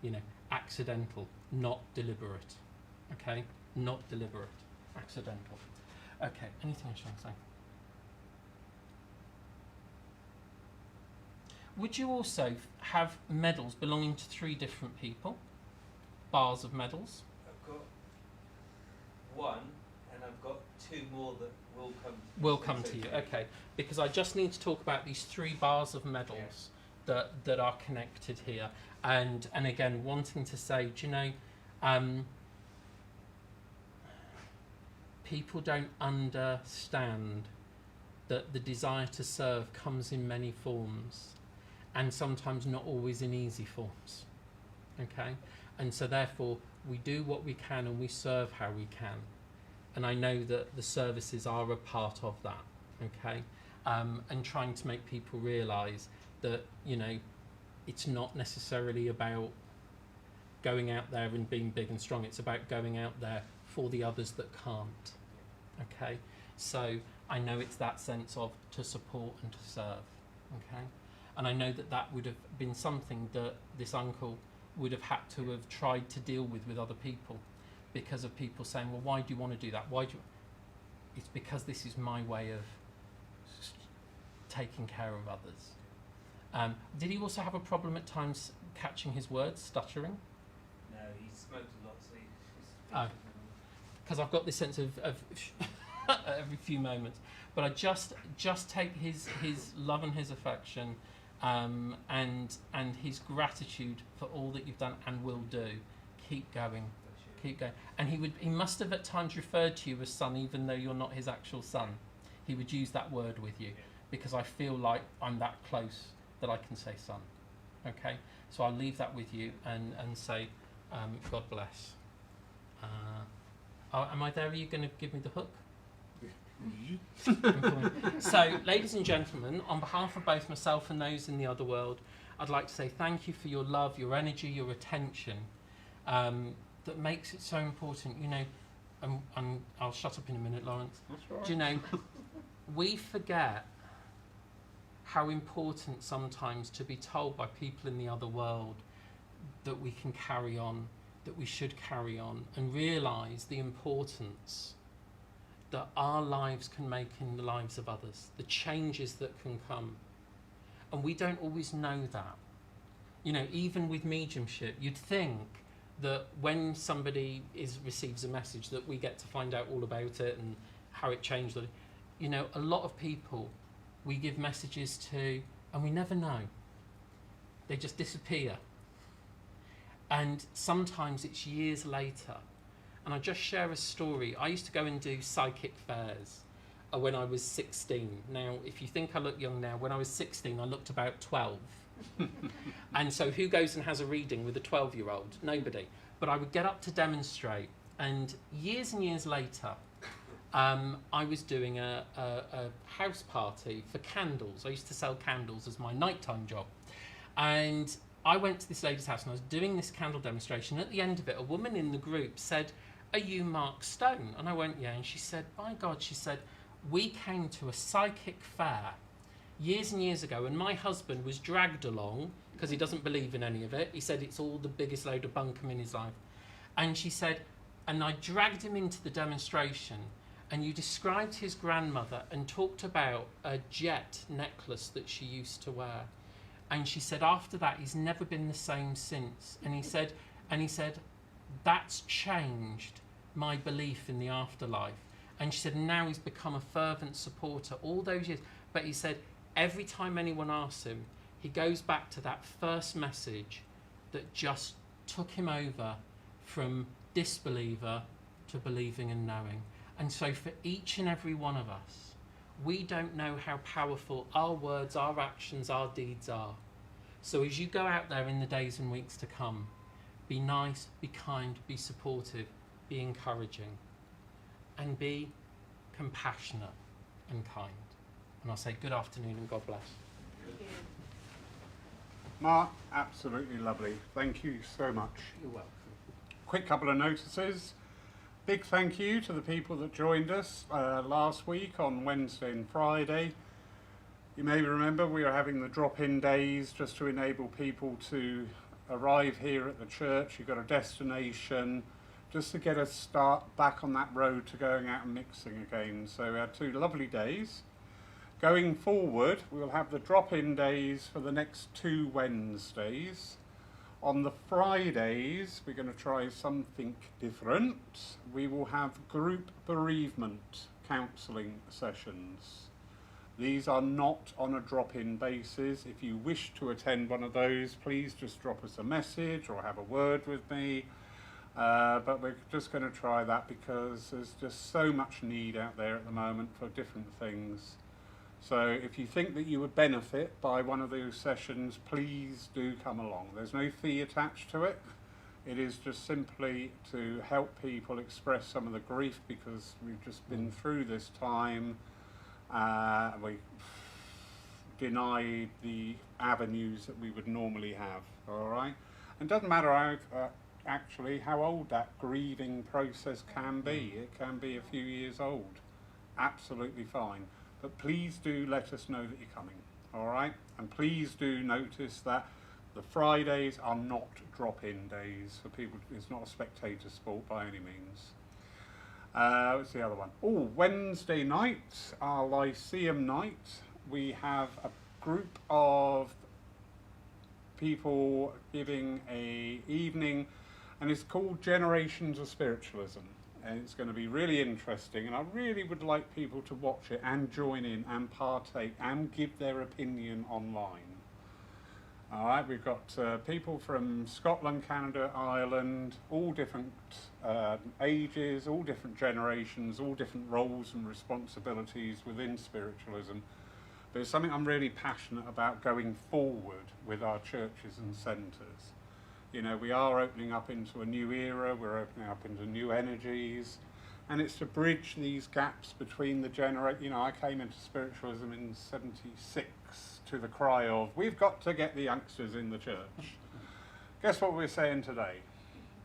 [SPEAKER 2] You know, accidental, not deliberate. Okay? Not deliberate. Accidental. Okay, anything else you want to say? Would you also have medals belonging to 3 different people? Bars of medals?
[SPEAKER 3] I've got one, and I've got two more that will come.
[SPEAKER 2] Will come to you, okay? Because I just need to talk about these 3 bars of medals that are connected here, and again, wanting to say, do you know, people don't understand that the desire to serve comes in many forms, and sometimes not always in easy forms. Okay, and so therefore we do what we can and we serve how we can, and I know that the services are a part of that. Okay, and trying to make people realise that, you know, it's not necessarily about going out there and being big and strong. It's about going out there for the others that can't. Okay, so I know it's that sense of to support and to serve. Okay, and I know that that would have been something that this uncle would have had to have tried to deal with other people, because of people saying, well, why do you want to do that? Why do you? It's because this is my way of taking care of others. Did he also have a problem at times catching his words, stuttering?
[SPEAKER 3] No, he smoked a lot, so he's
[SPEAKER 2] Oh. Because I've got this sense of every few moments, but I just take his love and his affection, and his gratitude for all that you've done and will do. Keep going, keep going. And he must have at times referred to you as son, even though you're not his actual son. He would use that word with you, because I feel like I'm that close that I can say son. Okay, so I'll leave that with you and say, God bless. Am I there? Are you going to give me the hook? So, ladies and gentlemen, on behalf of both myself and those in the other world, I'd like to say thank you for your love, your energy, your attention, that makes it so important. You know, I'll shut up in a minute, Lawrence.
[SPEAKER 1] That's right.
[SPEAKER 2] Do you know, we forget how important sometimes to be told by people in the other world that we can carry on, that we should carry on, and realise the importance that our lives can make in the lives of others, the changes that can come. And we don't always know that. You know, even with mediumship, you'd think that when somebody receives a message that we get to find out all about it and how it changed. You know, a lot of people we give messages to and we never know. They just disappear. And sometimes it's years later. And I'll just share a story. I used to go and do psychic fairs when I was 16. Now, if you think I look young now, when I was 16, I looked about 12. And so who goes and has a reading with a 12-year-old? Nobody. But I would get up to demonstrate. And years later, I was doing a house party for candles. I used to sell candles as my nighttime job. And I went to this lady's house and I was doing this candle demonstration. At the end of it, a woman in the group said, "Are you Mark Stone?" And I went, "Yeah." And she said, "By God," she said, "we came to a psychic fair years and years ago, and my husband was dragged along because he doesn't believe in any of it. He said it's all the biggest load of bunkum in his life." And she said, "And I dragged him into the demonstration, and you described his grandmother and talked about a jet necklace that she used to wear." And she said, "After that, he's never been the same since." And he said, "That's changed my belief in the afterlife." And she said, "Now he's become a fervent supporter all those years." But he said, every time anyone asks him, he goes back to that first message that just took him over from disbeliever to believing and knowing. And so for each and every one of us, we don't know how powerful our words, our actions, our deeds are. So as you go out there in the days and weeks to come, be nice, be kind, be supportive, be encouraging, and be compassionate and kind. And I'll say good afternoon and God bless.
[SPEAKER 4] Thank you.
[SPEAKER 1] Mark, absolutely lovely. Thank you so much.
[SPEAKER 2] You're welcome.
[SPEAKER 1] Quick couple of notices. Big thank you to the people that joined us last week on Wednesday and Friday. You may remember we were having the drop-in days just to enable people to arrive here at the church. You've got a destination, just to get us start back on that road to going out and mixing again. So we had 2 lovely days. Going forward, we'll have the drop-in days for the next 2 Wednesdays On the Fridays, we're going to try something different. We will have group bereavement counselling sessions. These are not on a drop-in basis. If you wish to attend one of those, please just drop us a message or have a word with me. But we're just going to try that because there's just so much need out there at the moment for different things. So if you think that you would benefit by one of those sessions, please do come along. There's no fee attached to it. It is just simply to help people express some of the grief because we've just been through this time. We denied the avenues that we would normally have, all right? And it doesn't matter actually how old that grieving process can be. It can be a few years old, absolutely fine. But please do let us know that you're coming, all right? And please do notice that the Fridays are not drop-in days for people. It's not a spectator sport by any means. What's the other one? Oh, Wednesday night, our Lyceum night. We have a group of people giving a evening, and it's called Generations of Spiritualism. And it's going to be really interesting, and I really would like people to watch it and join in and partake and give their opinion online. All right, we've got people from Scotland, Canada, Ireland, all different ages, all different generations, all different roles and responsibilities within spiritualism. But it's something I'm really passionate about going forward with our churches and centres. You know, we are opening up into a new era, we're opening up into new energies, and it's to bridge these gaps between the You know, I came into spiritualism in '76 to the cry of, we've got to get the youngsters in the church. Guess what we're saying today?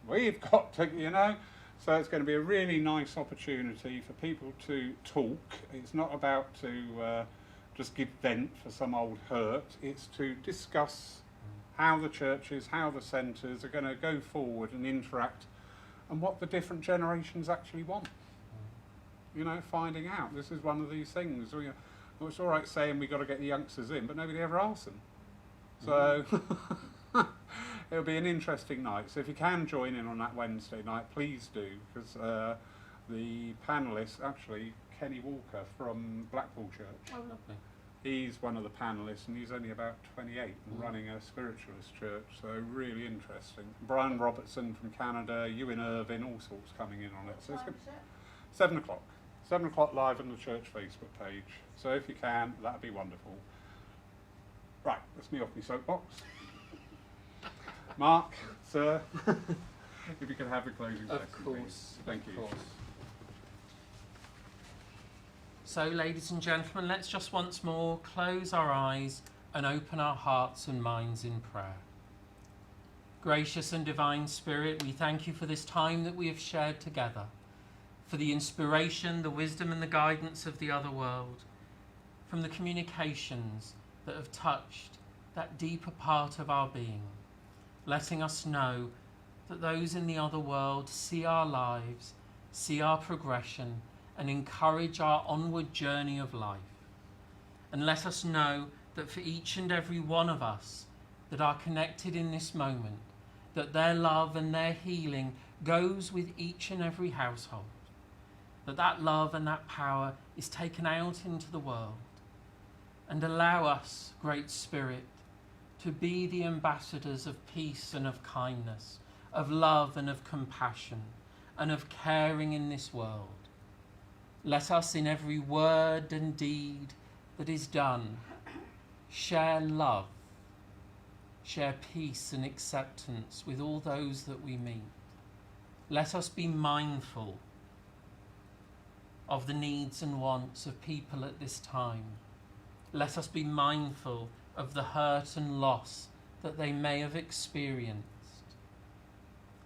[SPEAKER 1] We've got to, you know, so it's going to be a really nice opportunity for people to talk. It's not about to just give vent for some old hurt, it's to discuss how the churches, how the centres are going to go forward and interact, and what the different generations actually want. You know, finding out. This is one of these things. Well, it's all right saying we've got to get the youngsters in, but nobody ever asks them. So it'll be an interesting night. So if you can join in on that Wednesday night, please do, because the panellists, actually, Kenny Walker from Blackpool Church.
[SPEAKER 2] Oh, lovely.
[SPEAKER 1] He's one of the panellists, and he's only about 28 and running a spiritualist church, so really interesting. Brian Robertson from Canada, Ewan Irvin, all sorts coming in on it. So it's good. 7 o'clock. 7 o'clock live on the church Facebook page. So if you can, that'd be wonderful. Right, that's me off my soapbox. Mark, sir, if you could have the closing blessing, please. Thank you.
[SPEAKER 2] So, ladies and gentlemen, let's just once more close our eyes and open our hearts and minds in prayer. Gracious and divine Spirit, we thank you for this time that we have shared together, for the inspiration, the wisdom and the guidance of the other world, from the communications that have touched that deeper part of our being, letting us know that those in the other world see our lives, see our progression, and encourage our onward journey of life. And let us know that for each and every one of us that are connected in this moment, that their love and their healing goes with each and every household, that love and that power is taken out into the world. And allow us, Great Spirit, to be the ambassadors of peace and of kindness, of love and of compassion, and of caring in this world. Let us, in every word and deed that is done, share love, share peace and acceptance with all those that we meet. Let us be mindful of the needs and wants of people at this time. Let us be mindful of the hurt and loss that they may have experienced.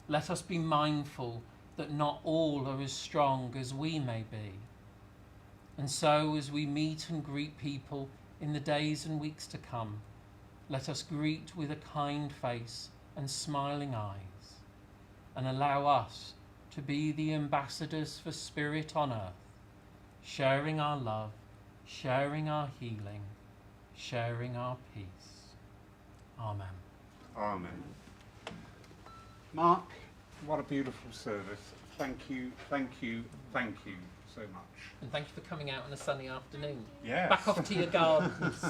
[SPEAKER 2] Let us be mindful that not all are as strong as we may be. And so, as we meet and greet people in the days and weeks to come, let us greet with a kind face and smiling eyes, and allow us to be the ambassadors for Spirit on earth, sharing our love, sharing our healing, sharing our peace. Amen.
[SPEAKER 1] Amen. Mark, what a beautiful service. Thank you, thank you, thank you so much.
[SPEAKER 2] And thank you for coming out on a sunny afternoon.
[SPEAKER 1] Yes.
[SPEAKER 2] Back off to your gardens.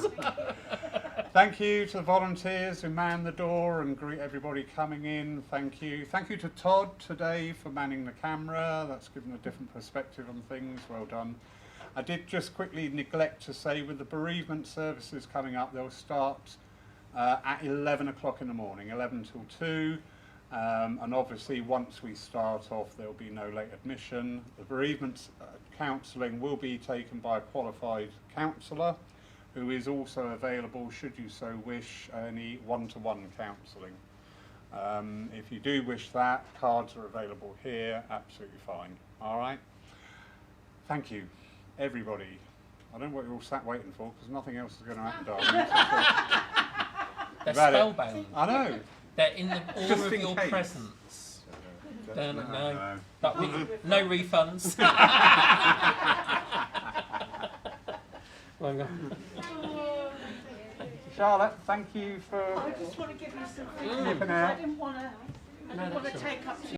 [SPEAKER 1] Thank you to the volunteers who man the door and greet everybody coming in. Thank you. Thank you to Todd today for manning the camera. That's given a different perspective on things. Well done. I did just quickly neglect to say with the bereavement services coming up, they'll start at 11 o'clock in the morning, 11 till 2. And obviously once we start off there'll be no late admission. The bereavement counselling will be taken by a qualified counsellor who is also available, should you so wish, any one-to-one counselling. If you do wish that, cards are available here, absolutely fine. All right? Thank you, everybody. I don't know what you're all sat waiting for, because nothing else is going to happen, darling.
[SPEAKER 2] They're spellbound.
[SPEAKER 1] I know.
[SPEAKER 2] They're in the awe
[SPEAKER 1] Just
[SPEAKER 2] of
[SPEAKER 1] in
[SPEAKER 2] your
[SPEAKER 1] case.
[SPEAKER 2] presence. No, no, no.
[SPEAKER 1] No.
[SPEAKER 2] But no refunds. Well done.
[SPEAKER 1] Charlotte, thank you for
[SPEAKER 4] I just want to give you some feedback.
[SPEAKER 1] nipping
[SPEAKER 4] I
[SPEAKER 1] out.
[SPEAKER 4] didn't want to
[SPEAKER 2] No, that's all right.
[SPEAKER 4] take up too